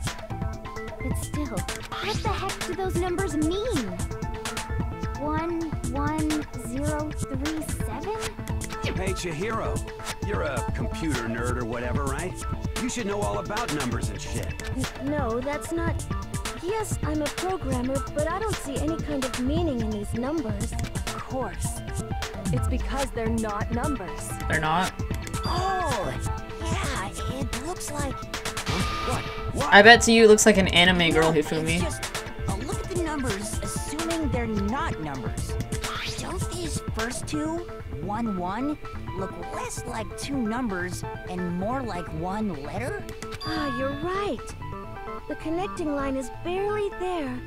But still, what the heck do those numbers mean? 11037? Hey, Chihiro. You're a computer nerd or whatever, right? You should know all about numbers and shit. No, that's not... Yes, I'm a programmer, but I don't see any kind of meaning in these numbers. Of course. It's because they're not numbers. They're not? Oh, yeah, it looks like... What? I bet to you it looks like an anime girl, Hifumi. It's just, look at the numbers, assuming they're not numbers. Don't these first two, 1-1, look less like two numbers and more like one letter? Ah, you're right. The connecting line is barely there,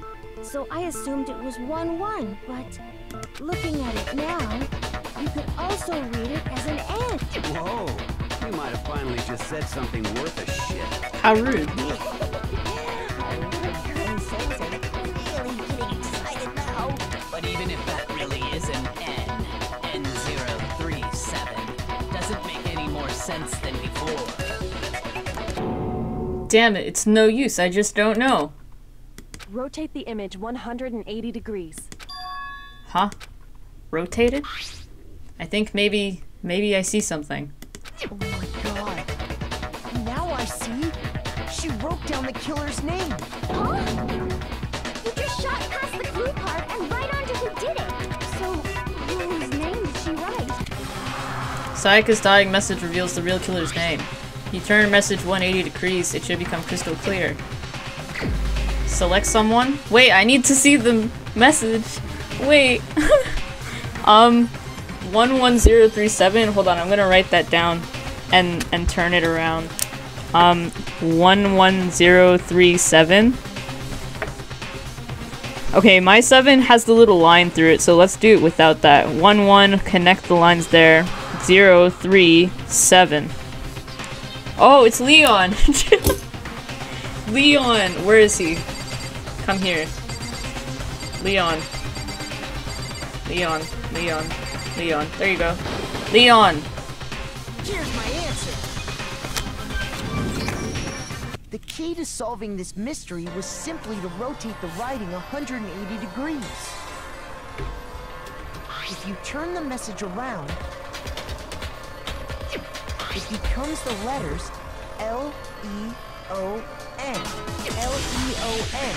so I assumed it was 1-1, but looking at it now, you could also read it as an N. Whoa. You might have finally just said something worth a shit. How rude. Really getting excited now. But even if that really is an N, N037, doesn't make any more sense than before. Damn it, it's no use, I just don't know. Rotate the image 180 degrees. Huh? Rotated? I think maybe I see something. Oh my god. down the killer's name. Huh? You just shot past the clue card and right onto who did it. So, whose name did she write? Sayaka's dying message reveals the real killer's name. You turn message 180 degrees, it should become crystal clear. Select someone? Wait, I need to see the message. Wait. 11037. Hold on, I'm gonna write that down and turn it around. 11037. Okay, my 7 has the little line through it, so let's do it without that. 1 connect the lines there. 037. Oh, it's Leon. Leon, where is he? Come here. Leon. Leon. Leon. Leon. There you go. Leon! Here's my answer. The key to solving this mystery was simply to rotate the writing 180 degrees. If you turn the message around, it becomes the letters L-E-O-N. L-E-O-N.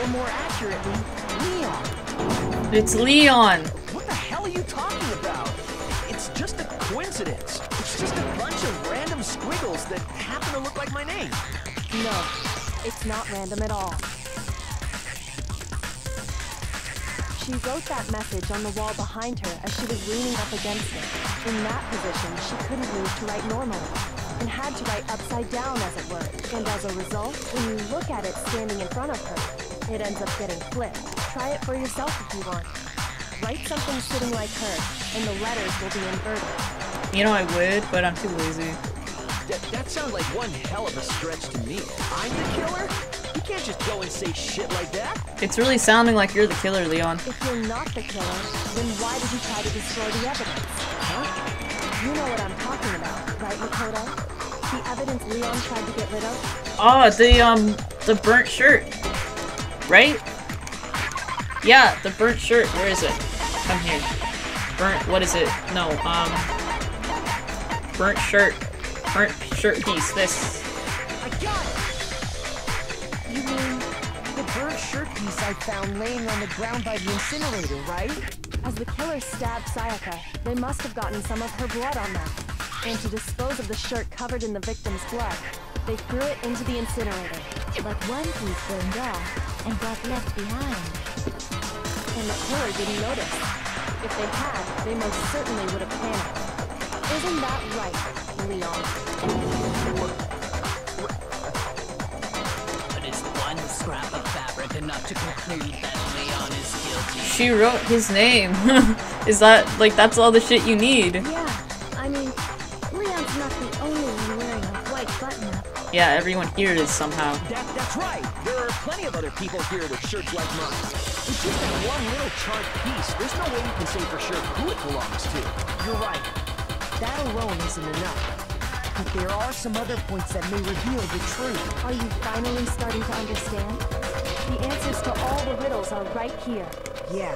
Or more accurately, Leon. It's Leon! What the hell are you talking about? It's just a coincidence. It's just a bunch of random squiggles that happen to look like my name. No, it's not random at all. She wrote that message on the wall behind her as she was leaning up against it. In that position, she couldn't move to write normally, and had to write upside down, as it were. And as a result, when you look at it standing in front of her, it ends up getting flipped. Try it for yourself if you want. Write something sitting like her, and the letters will be inverted. You know I would, but I'm too lazy. That sounds like one hell of a stretch to me. I'm the killer? You can't just go and say shit like that. It's really sounding like you're the killer, Leon. If you're not the killer, then why did you try to destroy the evidence? Huh? You know what I'm talking about, right, Makoto? The evidence Leon tried to get rid of? Oh, the burnt shirt. Right? Yeah, the burnt shirt. Where is it? Come here. Burnt, what is it? No, burnt shirt. Burnt shirt piece. This. I got it! You mean the burnt shirt piece I found laying on the ground by the incinerator, right? As the killer stabbed Sayaka, they must have gotten some of her blood on them. And to dispose of the shirt covered in the victim's blood, they threw it into the incinerator. But one piece burned off and got left behind. And the killer didn't notice. If they had, they most certainly would have panicked. Isn't that right, Leon? But is one scrap of fabric enough to conclude that Leon is guilty? She wrote his name. Is that, like, that's all the shit you need? Yeah, I mean, Leon's not the only one wearing a white button-up. Yeah, everyone here is somehow. That's right. There are plenty of other people here with shirts like mine. It's just that one little charred piece. There's no way you can say for sure who it belongs to. You're right. That alone isn't enough. But there are some other points that may reveal the truth. Are you finally starting to understand? The answers to all the riddles are right here. Yeah,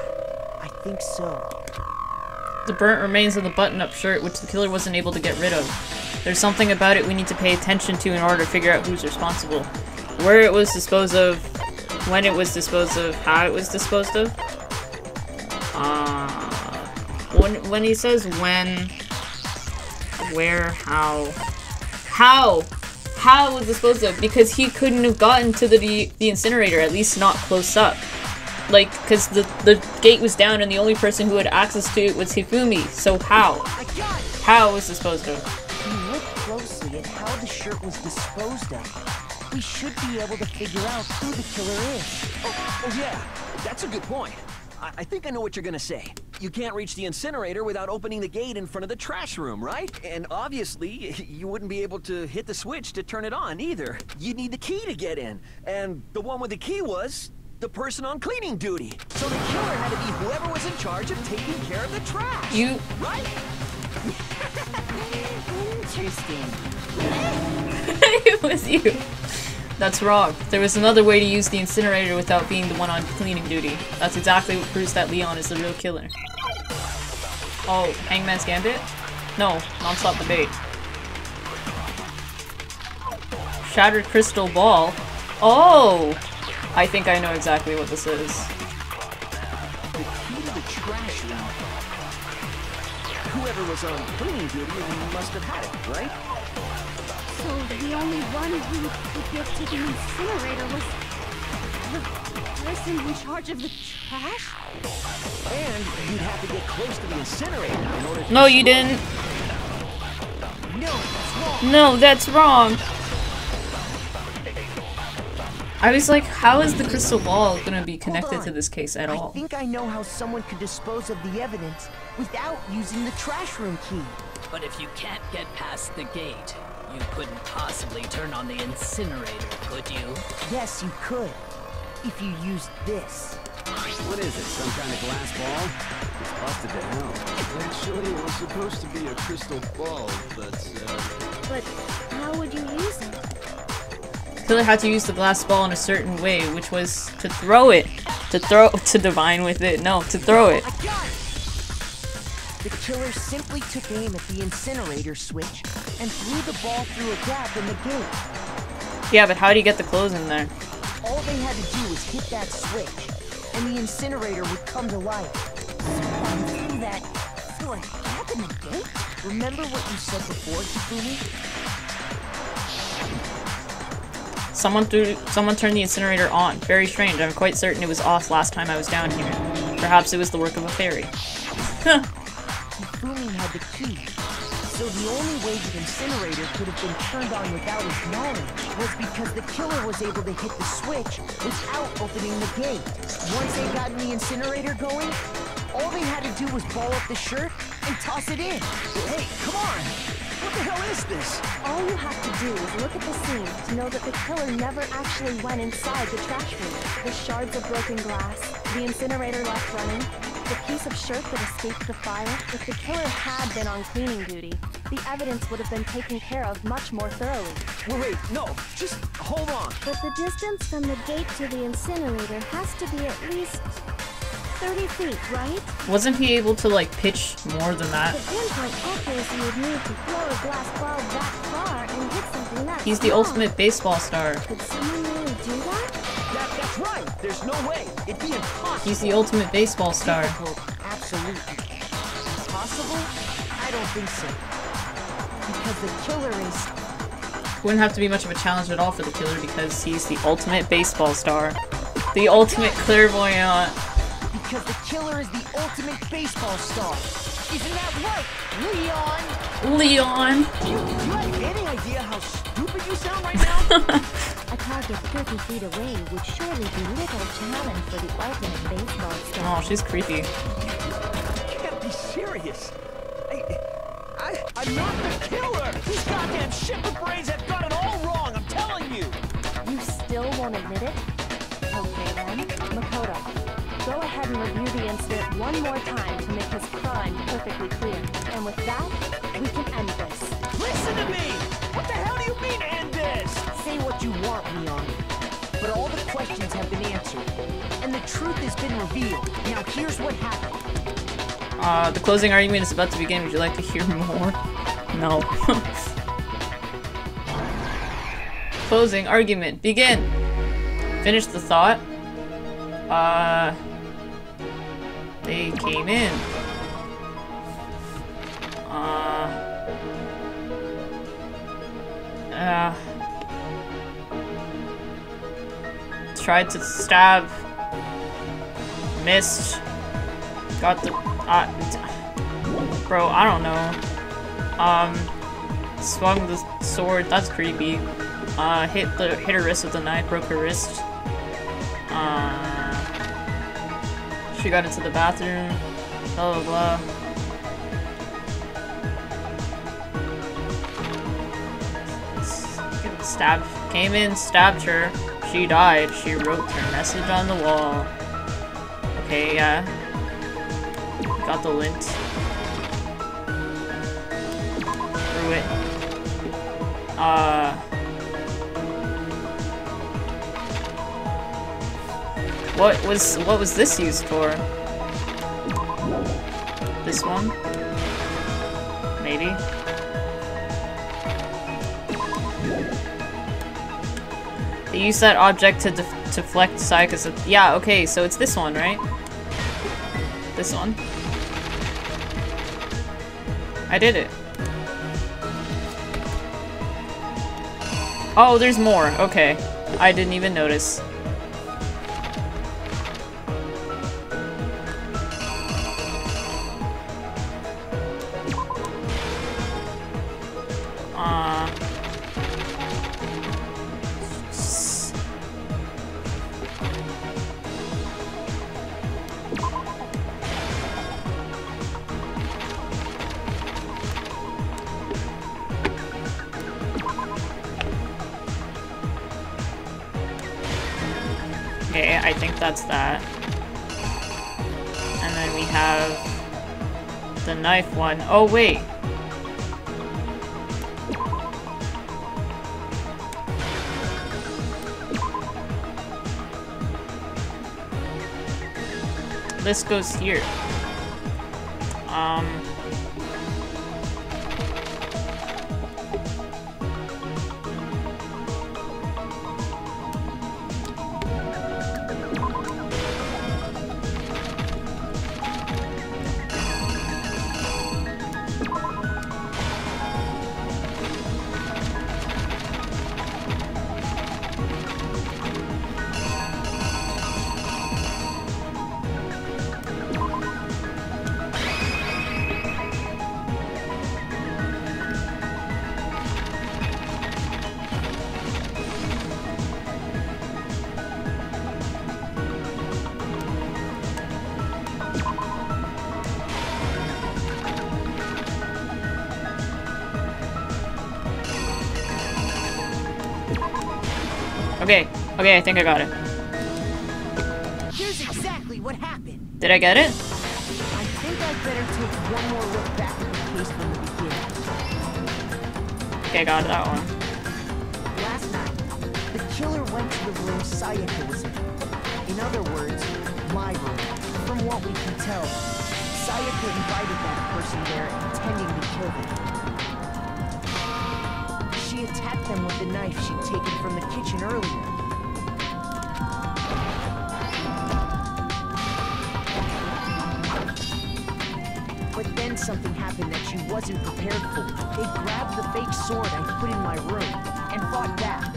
I think so. The burnt remains of the button-up shirt, which the killer wasn't able to get rid of. There's something about it we need to pay attention to in order to figure out who's responsible. Where it was disposed of, when it was disposed of, how it was disposed of. When he says when, where, how it was disposed of, because he couldn't have gotten to the incinerator, at least not close up. Like, because the gate was down and the only person who had access to it was Hifumi, so how? How it was disposed of? If you look closely at how the shirt was disposed of, we should be able to figure out who the killer is. Oh yeah, that's a good point. I think I know what you're gonna say. You can't reach the incinerator without opening the gate in front of the trash room, right? And obviously, you wouldn't be able to hit the switch to turn it on either. You'd need the key to get in. And the one with the key was the person on cleaning duty. So the killer had to be whoever was in charge of taking care of the trash. You... Right? Interesting. It was you. That's wrong. There was another way to use the incinerator without being the one on cleaning duty. That's exactly what proves that Leon is the real killer. Oh, Hangman's Gambit? No, non-stop debate. Shattered crystal ball. Oh! I think I know exactly what this is. The key to the trash room. Whoever was on cleaning duty must have had it, right? So the only one who could get to the incinerator was the person in charge of the trash? And you'd have to get close to the incinerator in order to... No, you didn't. No, that's wrong. No, that's wrong. I was like, how is the crystal ball gonna be connected to this case at all? I think I know how someone could dispose of the evidence without using the trash room key. But if you can't get past the gate, you couldn't possibly turn on the incinerator, could you? Yes, you could. If you used this. What is it, some kind of glass ball? It's busted to hell. Actually, it was supposed to be a crystal ball, but But how would you use it? Killer had to use the glass ball in a certain way, which was to throw it. To divine with it. No, to throw it. I got it! The killer simply took aim at the incinerator switch and threw the ball through a gap in the gate. Yeah, but how do you get the clothes in there? All they had to do was hit that switch, and the incinerator would come to life. Through that, through a gap in the gate? Remember what you said before, Hifumi? Someone turned the incinerator on. Very strange. I'm quite certain it was off last time I was down here. Perhaps it was the work of a fairy. Hifumi had the key, so the only way the incinerator could have been turned on without his knowledge was because the killer was able to hit the switch without opening the gate. Once they got the incinerator going, all they had to do was ball up the shirt and toss it in. Hey, come on! What the hell is this? All you have to do is look at the scene to know that the killer never actually went inside the trash room. The shards of broken glass, the incinerator left running, the piece of shirt that escaped the fire. If the killer had been on cleaning duty, the evidence would have been taken care of much more thoroughly. Wait, no, just hold on. But the distance from the gate to the incinerator has to be at least 30 feet, right? Wasn't he able to, like, pitch more than that? The pinpoint accuracy would need to throw a glass ball that far and hit something that He's the small. ultimate baseball star. Could someone really do that? That's right. There's no way. It'd be impossible. He's the ultimate baseball star. Absolutely. Impossible? I don't think so. Because the killer is... Wouldn't have to be much of a challenge at all for the killer because he's the ultimate baseball star. The ultimate clairvoyant. Because the killer is the ultimate baseball star. Isn't that right, Leon? Leon! Do you have any idea how stupid you sound right now? A target 30 feet away would surely be little challenge for the ultimate baseball star. Oh, she's creepy. You can't be serious. I'm not the killer. These goddamn shipper brains have got it all wrong. I'm telling you. You still won't admit it? Okay then, Makoto, go ahead and review the incident one more time to make his crime perfectly clear. And with that, we can end this. Listen to me! What the hell do you mean, end this? Say what you want, Leon. But all the questions have been answered, and the truth has been revealed. Now here's what happened. The closing argument is about to begin. Would you like to hear more? No. Closing argument. Begin! Finish the thought. They came in. Tried to stab. Missed. Got the, bro, I don't know. Swung the sword, that's creepy. Hit her wrist with a knife, broke her wrist. She got into the bathroom, blah blah blah. Stabbed, came in, stabbed her. She died. She wrote her message on the wall. Okay, yeah. Got the lint. Threw it. What was this used for? This one? Maybe? They use that object to deflect Sayaka's. Yeah, okay, so it's this one, right? This one. I did it. Oh, there's more. Okay. I didn't even notice. Okay, I think that's that. And then we have the knife one. Oh, wait. This goes here. Okay, I think I got it. Here's exactly what happened. Did I get it? I think I'd better take one more look back at the case from the beginning. Okay, got that one. Last night, the killer went to the room Sayaka was in. In other words, my room. From what we can tell, Sayaka invited that person there intending to kill them. She attacked them with the knife she'd taken from the kitchen earlier. But then something happened that she wasn't prepared for. They grabbed the fake sword I put in my room and fought back.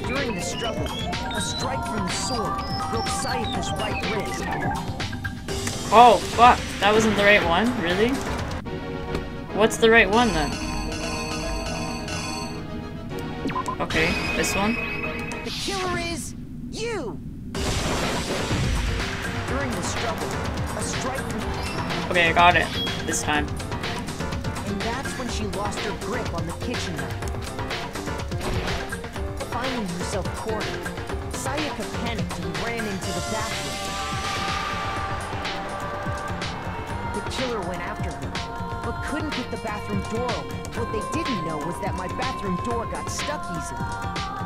During the struggle, a strike from the sword broke Sayaka's right wrist. Oh, fuck. That wasn't the right one? Really? What's the right one, then? Okay, this one? The killer is you! During the struggle, a strike from... Okay, I got it. This time. And that's when she lost her grip on the kitchen knife. Finding herself cornered, Sayaka panicked and ran into the bathroom. The killer went after her, but couldn't get the bathroom door open. What they didn't know was that my bathroom door got stuck easily.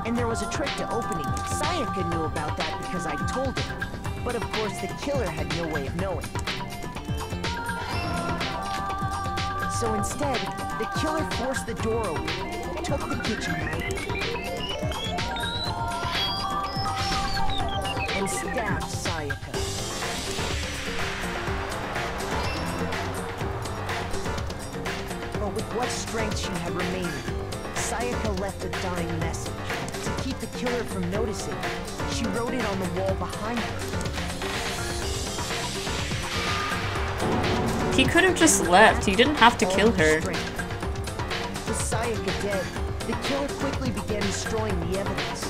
And there was a trick to opening it. Sayaka knew about that because I told her. But of course, the killer had no way of knowing. So instead, the killer forced the door open, took the kitchen knife, and stabbed Sayaka. But with what strength she had remaining, Sayaka left a dying message. To keep the killer from noticing, she wrote it on the wall behind her. He could have just left. He didn't have to kill her. With Sayaka dead, the killer quickly began destroying the evidence.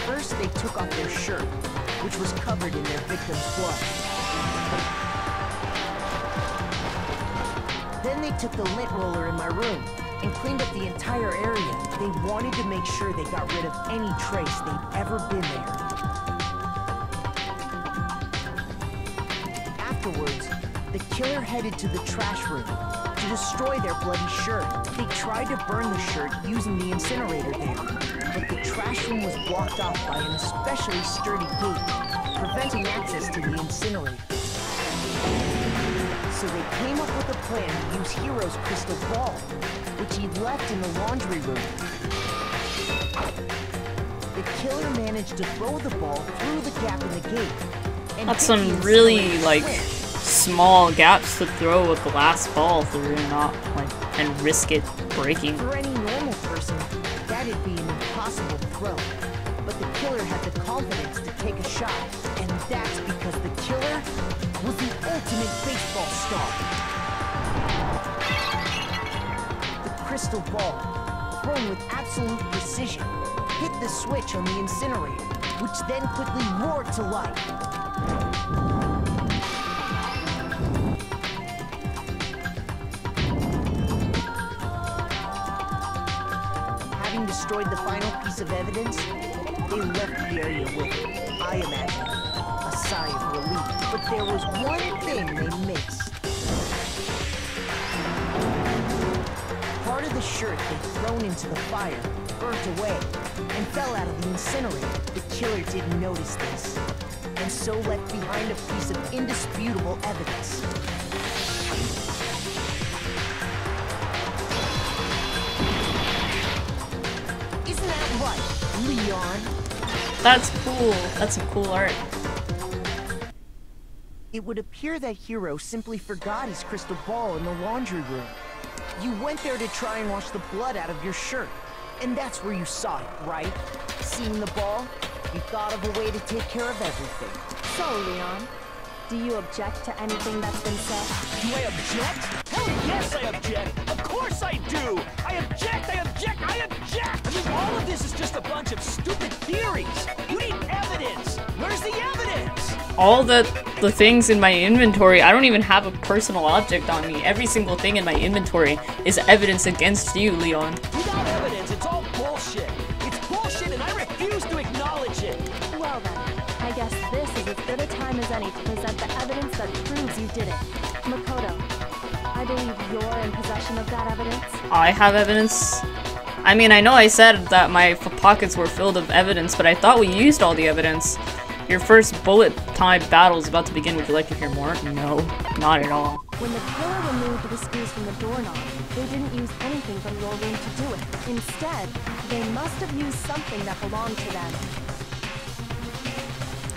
First, they took off their shirt, which was covered in their victim's blood. Then they took the lint roller in my room and cleaned up the entire area. They wanted to make sure they got rid of any trace they'd ever been there. Afterwards, the killer headed to the trash room to destroy their bloody shirt. They tried to burn the shirt using the incinerator there, but the trash room was blocked off by an especially sturdy gate, preventing access to the incinerator. So they came up with a plan to use Hero's crystal ball, which he'd left in the laundry room. managed to throw the ball through the gap in the gate. And That's hit the some really, incinerator like, switch. small gaps to throw a glass ball through, not, like, and risk it breaking. For any normal person, that'd be an impossible throw. But the killer had the confidence to take a shot, and that's because the killer was the ultimate baseball star. The crystal ball, thrown with absolute precision, hit the switch on the incinerator, which then quickly roared to life. Having destroyed the final piece of evidence, they left the area with, I imagine, a sigh of relief. But there was one thing they missed. Part of the shirt they'd thrown into the fire burnt away and fell out of the incinerator. The killer didn't notice this, and so left behind a piece of indisputable evidence. Isn't that right, Leon? That's cool. That's some cool art. It would appear that Hero simply forgot his crystal ball in the laundry room. You went there to try and wash the blood out of your shirt, and that's where you saw it, right? Seeing the ball, you thought of a way to take care of everything. So, Leon, do you object to anything that's been said? Do I object? Hell yes, I object! Of course I do! I object, I object, I object! I mean, all of this is just a bunch of stupid theories! You need evidence! Where's the evidence? All the things in my inventory, I don't even have a personal object on me. Every single thing in my inventory is evidence against you, Leon. Without evidence, it's all bullshit! It's bullshit and I refuse to acknowledge it! Well then, I guess this is as good a time as any to present the evidence that proves you did it. Makoto, I believe you're in possession of that evidence? I have evidence. I mean, I know I said that my pockets were filled of evidence, but I thought we used all the evidence. Your first bullet time battle is about to begin. Would you like to hear more? No, not at all. When the killer removed the screws from the doorknob, they didn't use anything from your room to do it. Instead, they must have used something that belonged to them.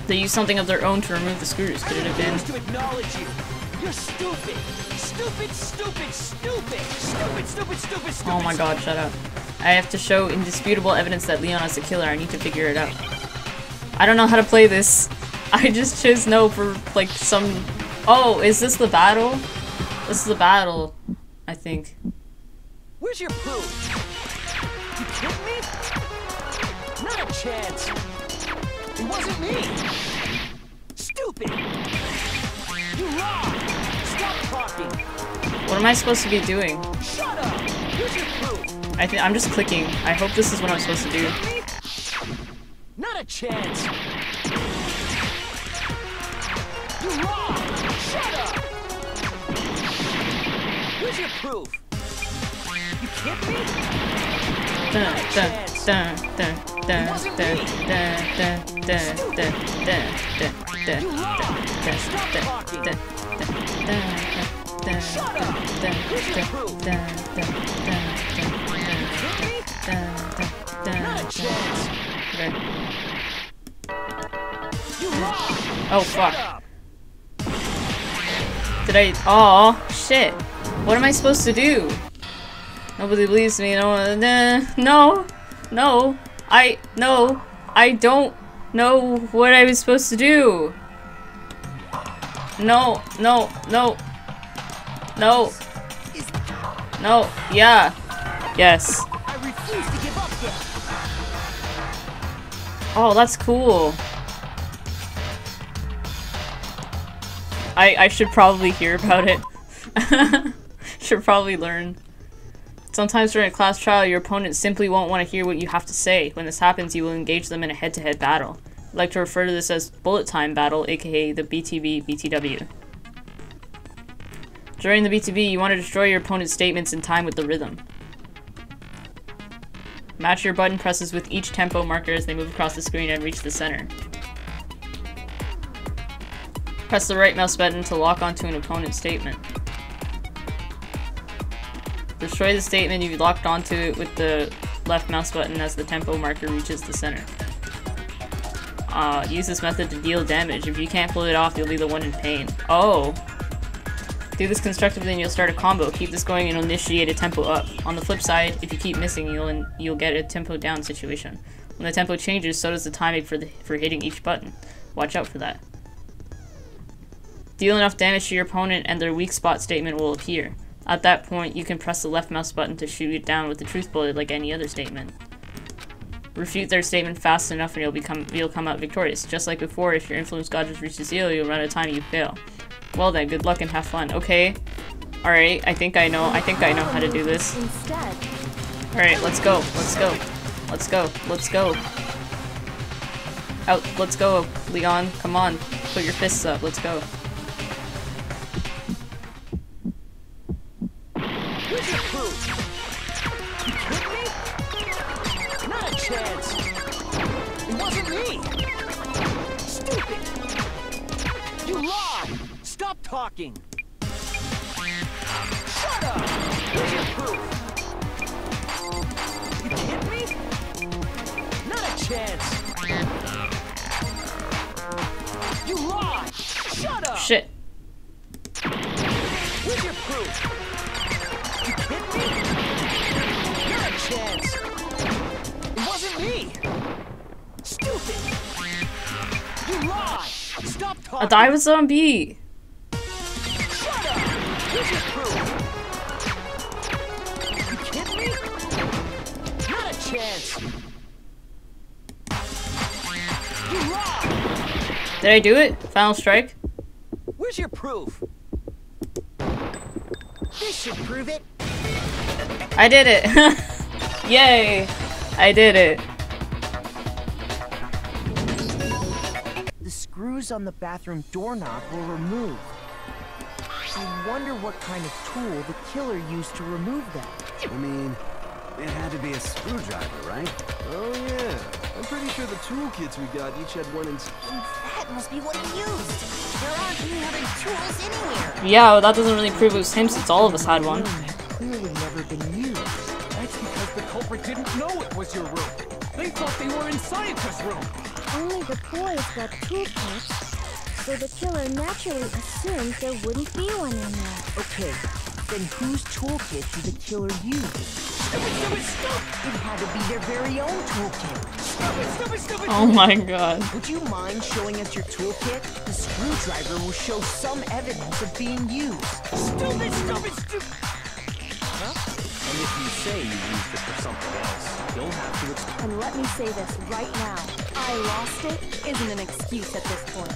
They used something of their own to remove the screws. Could it have been? To acknowledge you. You're stupid. Stupid, stupid, stupid. Stupid, stupid, stupid, stupid. Oh my god, shut up. I have to show indisputable evidence that Leon is the killer. I need to figure it out. I don't know how to play this. I just chose no for like some... Oh, is this the battle? This is the battle, I think. Where's your proof? You kidding me? Not a chance. It wasn't me. Stupid. You lied. Stop talking. What am I supposed to be doing? Shut up. Here's your proof. I'm just clicking. I hope this is what I'm supposed to do. Not a chance. You lied. Shut up. Where's your proof? You kidding me? Dun, dun, dun, dun, dun, dun, dun, dun, dun, dun, dun, dun, dun, Oh fuck. Did I? Oh shit. What am I supposed to do? Nobody believes me. No, no, no. I don't know what I was supposed to do. No, no, no, no, no. Yeah, yes. I refuse to give up yet. Oh, that's cool. I should probably hear about it. Should probably learn. Sometimes during a class trial, your opponent simply won't want to hear what you have to say. When this happens, you will engage them in a head-to-head battle. I like to refer to this as bullet time battle, aka the BTB-BTW. During the BTB, you want to destroy your opponent's statements in time with the rhythm. Match your button presses with each tempo marker as they move across the screen and reach the center. Press the right mouse button to lock onto an opponent's statement. Destroy the statement you've locked onto it with the left mouse button as the tempo marker reaches the center. Use this method to deal damage. If you can't pull it off, you'll be the one in pain. Oh. Do this constructively and you'll start a combo. Keep this going and initiate a tempo up. On the flip side, if you keep missing, you'll get a tempo down situation. When the tempo changes, so does the timing for hitting each button. Watch out for that. Deal enough damage to your opponent and their weak spot statement will appear. At that point, you can press the left mouse button to shoot it down with the truth bullet like any other statement. Refute their statement fast enough and you'll come out victorious. Just like before, if your influence gauges reaches 0, you'll run out of time and you fail. Well then, good luck and have fun. Okay. Alright, I think I know how to do this. Alright, let's go. Let's go. Let's go. Let's go. Out. Let's go, Leon. Come on. Put your fists up. Let's go. Here's your proof. You kidding me? Not a chance. It wasn't me. Stupid. You lied. Stop talking. Shut up. Here's your proof. You kidding me? Not a chance. You lied. Shut up. Shit. Here's your proof. You kidding me? Not a chance. It wasn't me. Stupid. You lied. Stop talking. I died with zombie. Shut up. Here's your proof. You kidding me? Not a chance. You lied. Did I do it? Final strike? Where's your proof? This should prove it. I did it! Yay! I did it. The screws on the bathroom doorknob were removed. I wonder what kind of tool the killer used to remove them. I mean, it had to be a screwdriver, right? Oh yeah. I'm pretty sure the toolkits we got each had one inside. That must be what he used. There aren't any other tools anywhere. Yeah, well, that doesn't really prove it was him since all of us had one. Clearly never been used. That's because the culprit didn't know it was your room. They thought they were in Sayaka's room. Only the boys got toolkits, so the killer naturally assumed there wouldn't be one in there. Okay, then whose toolkit did the killer use? It had to be their very own toolkit. Stupid. Oh my god. Would you mind showing us your toolkit? The screwdriver will show some evidence of being used. Stupid. And if you say you used it for something else, you'll have to explain. And let me say this right now. I lost it isn't an excuse at this point.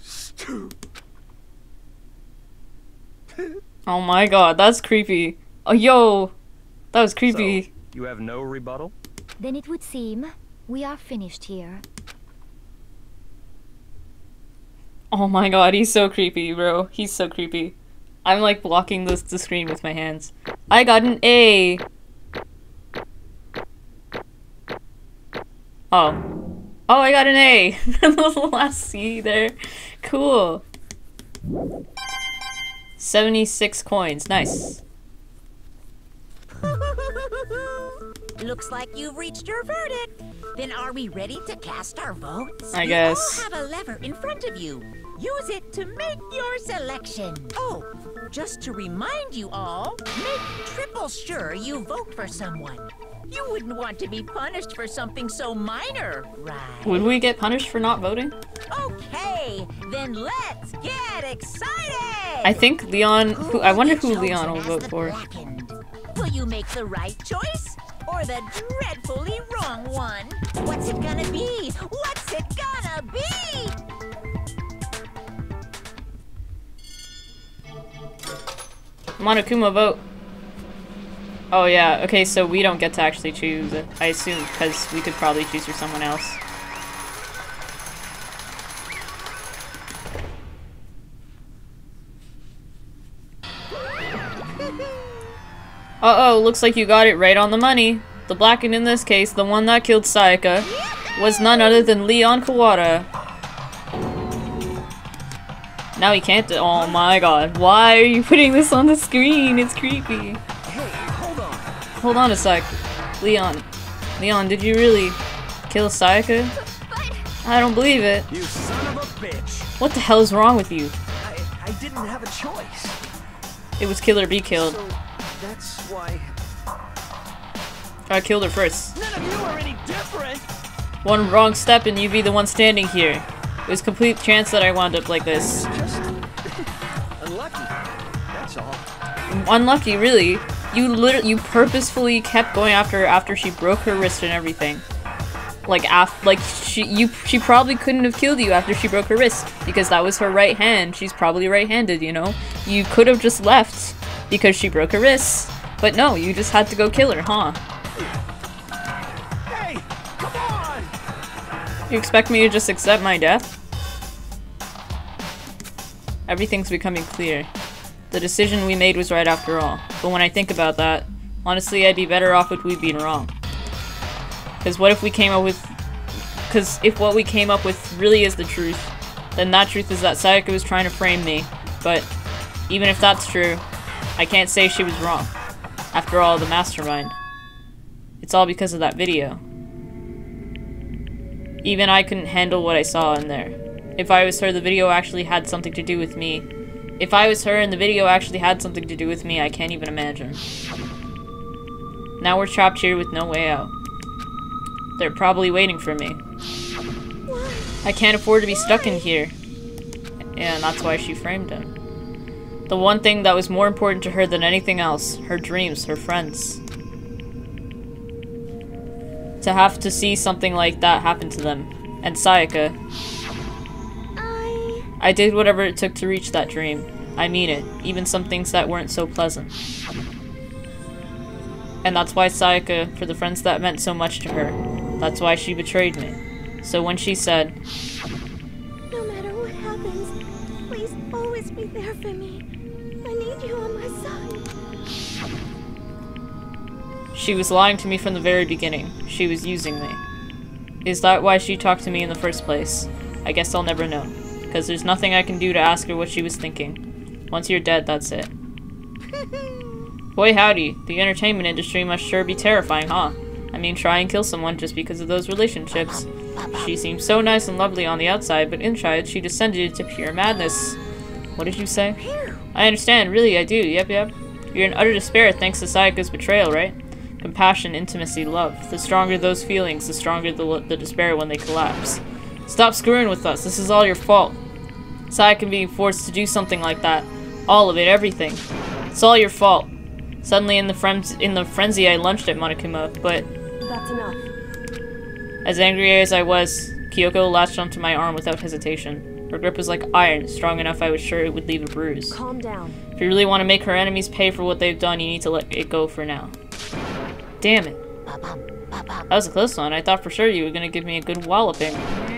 Stupid. Oh my god, that's creepy. Oh, yo! That was creepy. So, you have no rebuttal? Then it would seem we are finished here. Oh my god, he's so creepy, bro. He's so creepy. I'm like blocking the screen with my hands. I got an A! Oh. Oh, I got an A! The last C there. Cool. 76 coins. Nice. Looks like you've reached your verdict. Then are we ready to cast our votes? I guess. You all have a lever in front of you. Use it to make your selection. Oh, just to remind you all, make triple sure you vote for someone. You wouldn't want to be punished for something so minor, right? Would we get punished for not voting? Okay, then let's get excited! I think Leon... I wonder who Leon will vote for. Will you make the right choice? Or the dreadfully wrong one? What's it gonna be? What's it gonna be? Monokuma, vote. Oh yeah, okay, so we don't get to actually choose it, I assume, because we could probably choose for someone else. Uh-oh, looks like you got it right on the money. The Blacken, in this case, the one that killed Sayaka, was none other than Leon Kawada. Now he can't do- oh my god, why are you putting this on the screen? It's creepy. Hey, hold on. Hold on a sec. Leon, did you really kill Sayaka? I don't believe it. You son of a bitch! What the hell is wrong with you? I didn't have a choice. It was kill or be killed. So that's why... I killed her first. None of you are any different! One wrong step and you'd be the one standing here. It was complete chance that I wound up like this. Just... unlucky. That's all. Unlucky, really. You purposefully kept going after her after she broke her wrist and everything. She probably couldn't have killed you after she broke her wrist because that was her right hand. She's probably right-handed, you know. You could have just left because she broke her wrist, but no, you just had to go kill her, huh? Hey, come on! You expect me to just accept my death? Everything's becoming clear. The decision we made was right after all. But when I think about that, honestly, I'd be better off if we'd been wrong. Because what if we came up with... Because if what we came up with really is the truth, then that truth is that Sayaka was trying to frame me. But even if that's true, I can't say she was wrong. After all, the mastermind. It's all because of that video. Even I couldn't handle what I saw in there. If I was her, the video actually had something to do with me. If I was her and the video actually had something to do with me, I can't even imagine. Now we're trapped here with no way out. They're probably waiting for me. I can't afford to be stuck in here. And that's why she framed him. The one thing that was more important to her than anything else, her dreams, her friends. To have to see something like that happen to them. And Sayaka. I did whatever it took to reach that dream. I mean it, even some things that weren't so pleasant. And that's why Sayaka, for the friends that meant so much to her, that's why she betrayed me. So when she said, No matter what happens, please always be there for me. I need you on my side. She was lying to me from the very beginning. She was using me. Is that why she talked to me in the first place? I guess I'll never know. Because there's nothing I can do to ask her what she was thinking. Once you're dead, that's it. Boy howdy, the entertainment industry must sure be terrifying, huh? I mean, try and kill someone just because of those relationships. She seems so nice and lovely on the outside, but inside she descended into pure madness. What did you say? I understand, really, I do, yep. You're in utter despair thanks to Sayaka's betrayal, right? Compassion, intimacy, love. The stronger those feelings, the stronger the despair when they collapse. Stop screwing with us, this is all your fault. Sayaka being forced to do something like that. All of it, everything. It's all your fault. Suddenly in the frenzy I lunged at Monokuma, but... That's enough. As angry as I was, Kyoko latched onto my arm without hesitation. Her grip was like iron, strong enough I was sure it would leave a bruise. Calm down. If you really want to make her enemies pay for what they've done, you need to let it go for now. Damn it. That was a close one. I thought for sure you were gonna give me a good walloping.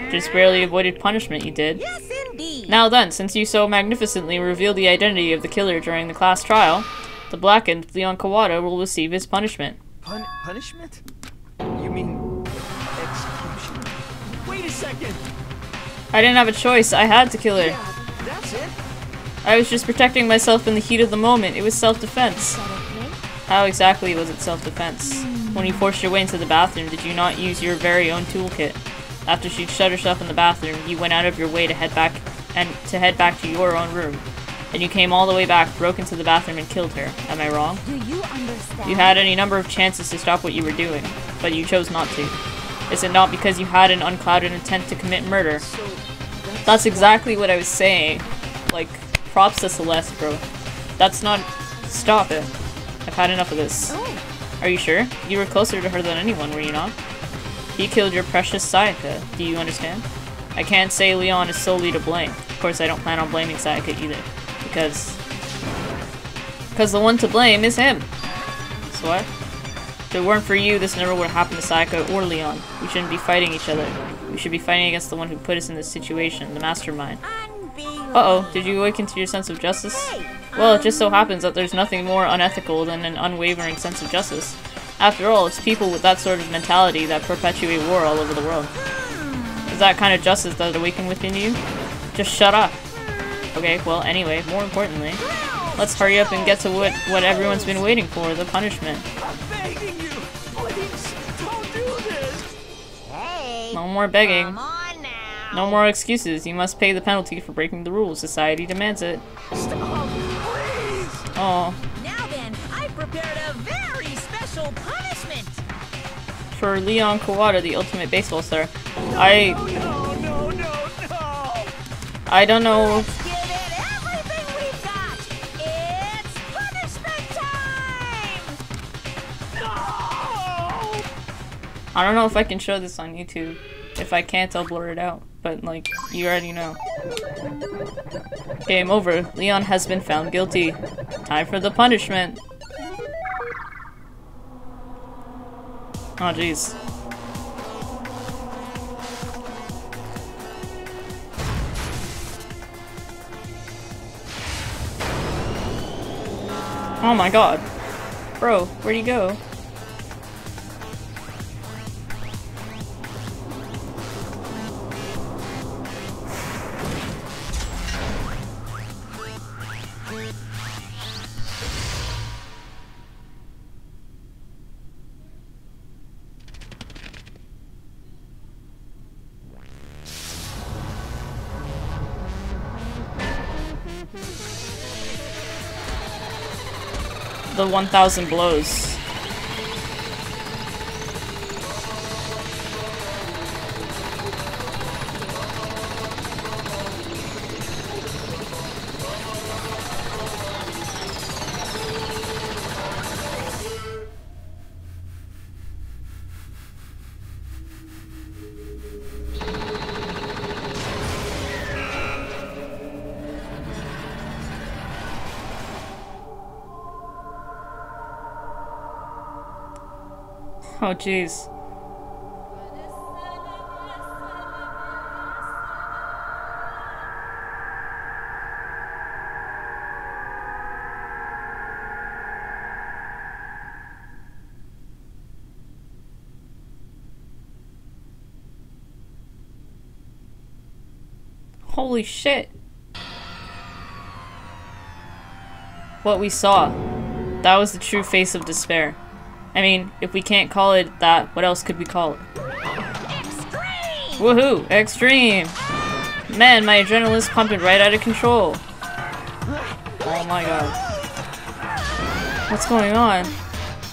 Just barely avoided punishment, you did. Yes, indeed. Now then, since you so magnificently revealed the identity of the killer during the class trial, the blackened Leon Kawada will receive his punishment. Punishment? You mean execution? Wait a second! I didn't have a choice. I had to kill her. Yeah, that's it? I was just protecting myself in the heat of the moment. It was self-defense. How exactly was it self-defense? When you forced your way into the bathroom, did you not use your very own toolkit? After she'd shut herself in the bathroom, you went out of your way to head back to your own room. And you came all the way back, broke into the bathroom, and killed her. Am I wrong? Do you understand? You had any number of chances to stop what you were doing, but you chose not to. Is it not because you had an unclouded intent to commit murder? That's exactly what I was saying. Like, props to Celeste, bro. That's not... Stop it. I've had enough of this. Are you sure? You were closer to her than anyone, were you not? He killed your precious Sayaka. Do you understand? I can't say Leon is solely to blame. Of course, I don't plan on blaming Sayaka either. Because the one to blame is him. So what? If it weren't for you, this never would have happened to Sayaka or Leon. We shouldn't be fighting each other. We should be fighting against the one who put us in this situation, the mastermind. Uh-oh, did you awaken to your sense of justice? Well, it just so happens that there's nothing more unethical than an unwavering sense of justice. After all, it's people with that sort of mentality that perpetuate war all over the world. Is that kind of justice that awakened within you? Just shut up. Okay, well, anyway, more importantly, let's hurry up and get to what everyone's been waiting for, the punishment. I'm begging you! Please, don't do this! Hey, No more begging. Come on now. No more excuses. You must pay the penalty for breaking the rules. Society demands it. Stop, please. Oh. Now then, I've prepared a very special punishment. For Leon Kawada, the ultimate baseball star. No. I don't know. Let's give it everything we've got. It's punishment time. No. I don't know if I can show this on YouTube. If I can't, I'll blur it out. But, like, you already know. Game over. Leon has been found guilty. Time for the punishment. Oh, jeez. Oh my god. Bro, where'd he go? The 1,000 blows. Oh, jeez. Holy shit. What we saw. That was the true face of despair. I mean, if we can't call it that, what else could we call it? Extreme! Woohoo! Extreme! Man, my adrenaline's pumping right out of control. Oh my god. What's going on?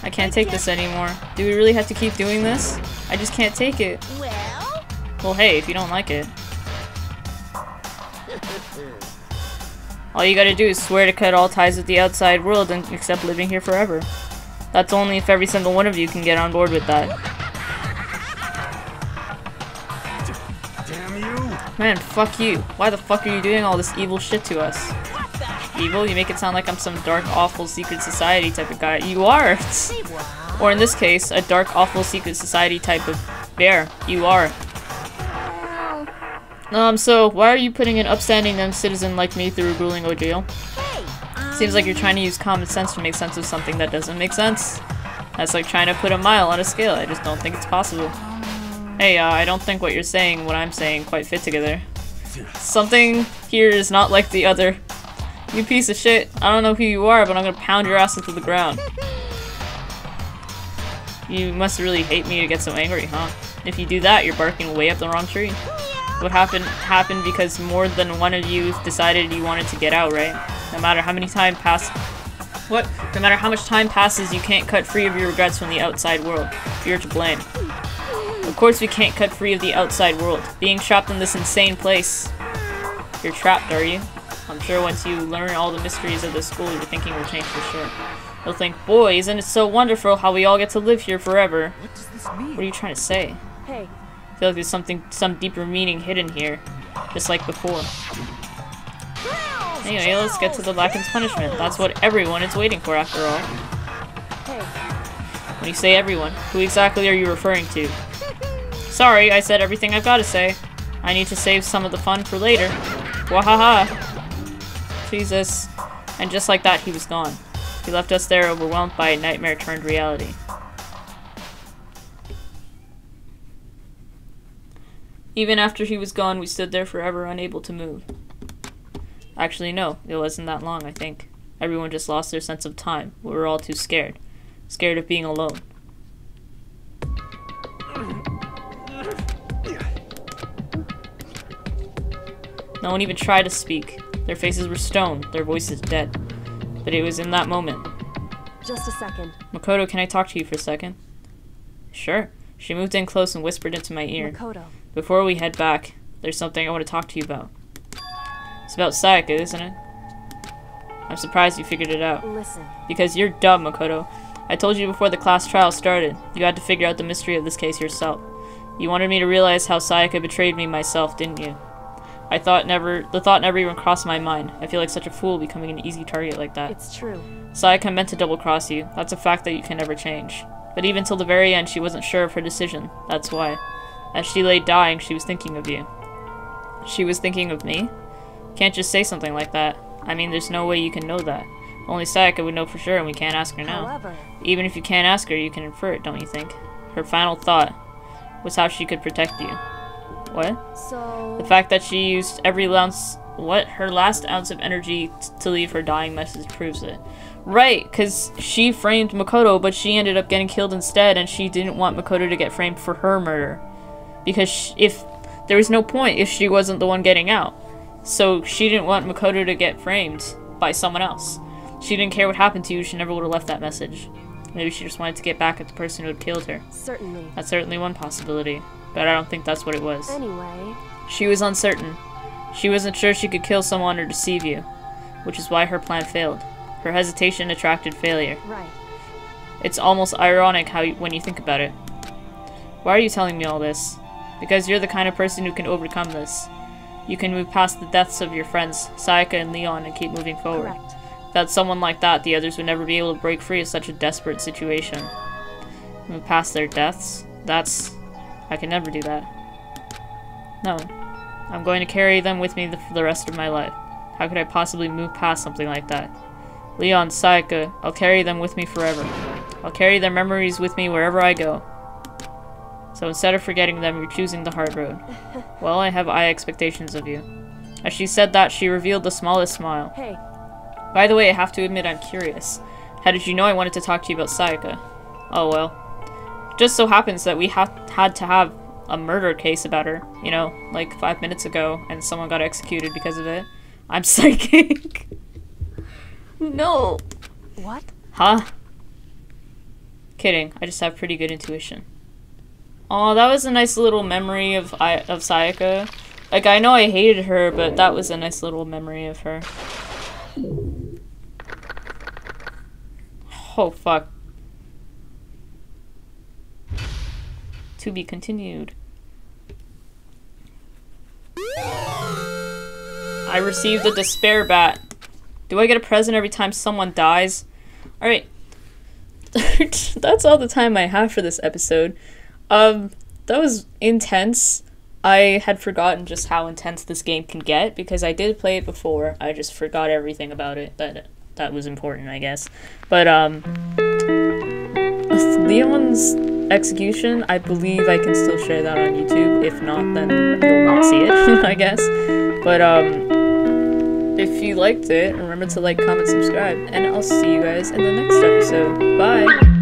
I can't take this anymore. Do we really have to keep doing this? I just can't take it. Well, hey, if you don't like it. All you gotta do is swear to cut all ties with the outside world and accept living here forever. That's only if every single one of you can get on board with that. Damn you! Man, fuck you. Why the fuck are you doing all this evil shit to us? Evil? You make it sound like I'm some dark, awful secret society type of guy. You are! Or in this case, a dark, awful secret society type of bear. You are. So why are you putting an upstanding citizen like me through a grueling ordeal? Seems like you're trying to use common sense to make sense of something that doesn't make sense. That's like trying to put a mile on a scale. I just don't think it's possible. Hey, I don't think what you're saying and what I'm saying quite fit together. Something here is not like the other. You piece of shit. I don't know who you are, but I'm gonna pound your ass into the ground. You must really hate me to get so angry, huh? If you do that, you're barking way up the wrong tree. What happened because more than one of you decided you wanted to get out, right? No matter how many time pass. What? No matter how much time passes, you can't cut free of your regrets from the outside world. You're to blame. Of course we can't cut free of the outside world. Being trapped in this insane place. You're trapped, are you? I'm sure once you learn all the mysteries of this school, your thinking will change for sure. You'll think, boy, isn't it so wonderful how we all get to live here forever? What does this mean? What are you trying to say? Hey. I feel like there's some deeper meaning hidden here. Just like before. Anyway, let's get to the Blacken's punishment. That's what everyone is waiting for after all. Hey. When you say everyone, who exactly are you referring to? Sorry, I said everything I've got to say. I need to save some of the fun for later. Wahaha! Jesus. And just like that, he was gone. He left us there overwhelmed by a nightmare turned reality. Even after he was gone, we stood there forever, unable to move. Actually, no. It wasn't that long, I think. Everyone just lost their sense of time. We were all too scared. Scared of being alone. No one even tried to speak. Their faces were stone, their voices dead. But it was in that moment. Just a second. Makoto, can I talk to you for a second? Sure. She moved in close and whispered into my ear. Makoto. Before we head back, there's something I want to talk to you about. It's about Sayaka, isn't it? I'm surprised you figured it out. Listen. Because you're dumb, Makoto. I told you before the class trial started. You had to figure out the mystery of this case yourself. You wanted me to realize how Sayaka betrayed me myself, didn't you? The thought never even crossed my mind. I feel like such a fool becoming an easy target like that. It's true. Sayaka meant to double-cross you. That's a fact that you can never change. But even till the very end, she wasn't sure of her decision. That's why. As she lay dying, she was thinking of you. She was thinking of me? Can't just say something like that. I mean, there's no way you can know that. Only Sayaka would know for sure, and we can't ask her now. However, even if you can't ask her, you can infer it, don't you think? Her final thought was how she could protect you. What? So... The fact that she used every ounce... What? Her last ounce of energy to leave her dying message proves it. Right, because she framed Makoto, but she ended up getting killed instead, and she didn't want Makoto to get framed for her murder. Because if... There was no point if she wasn't the one getting out. So she didn't want Makoto to get framed by someone else. She didn't care what happened to you, she never would have left that message. Maybe she just wanted to get back at the person who had killed her. Certainly. That's certainly one possibility, but I don't think that's what it was. Anyway... She was uncertain. She wasn't sure she could kill someone or deceive you, which is why her plan failed. Her hesitation attracted failure. Right. It's almost ironic when you think about it. Why are you telling me all this? Because you're the kind of person who can overcome this. You can move past the deaths of your friends, Sayaka and Leon, and keep moving forward. Correct. Without someone like that, the others would never be able to break free of such a desperate situation. Move past their deaths? I can never do that. No. I'm going to carry them with me for the rest of my life. How could I possibly move past something like that? Leon, Sayaka, I'll carry them with me forever. I'll carry their memories with me wherever I go. So instead of forgetting them, you're choosing the hard road. Well, I have high expectations of you. As she said that, she revealed the smallest smile. Hey. By the way, I have to admit I'm curious. How did you know I wanted to talk to you about Sayaka? Oh well. It just so happens that we had to have a murder case about her, you know, like 5 minutes ago, and someone got executed because of it. I'm psychic. No. What? Huh? Kidding. I just have pretty good intuition. Oh, that was a nice little memory of Sayaka. Like, I know I hated her, but that was a nice little memory of her. Oh, fuck. To be continued. I received a despair bat. Do I get a present every time someone dies? Alright. That's all the time I have for this episode. That was intense. I had forgotten just how intense this game can get because I did play it before. I just forgot everything about it that was important, I guess. But Leon's execution, I believe I can still share that on YouTube. If not, then you'll not see it, I guess. But if you liked it, remember to like, comment, subscribe, and I'll see you guys in the next episode. Bye!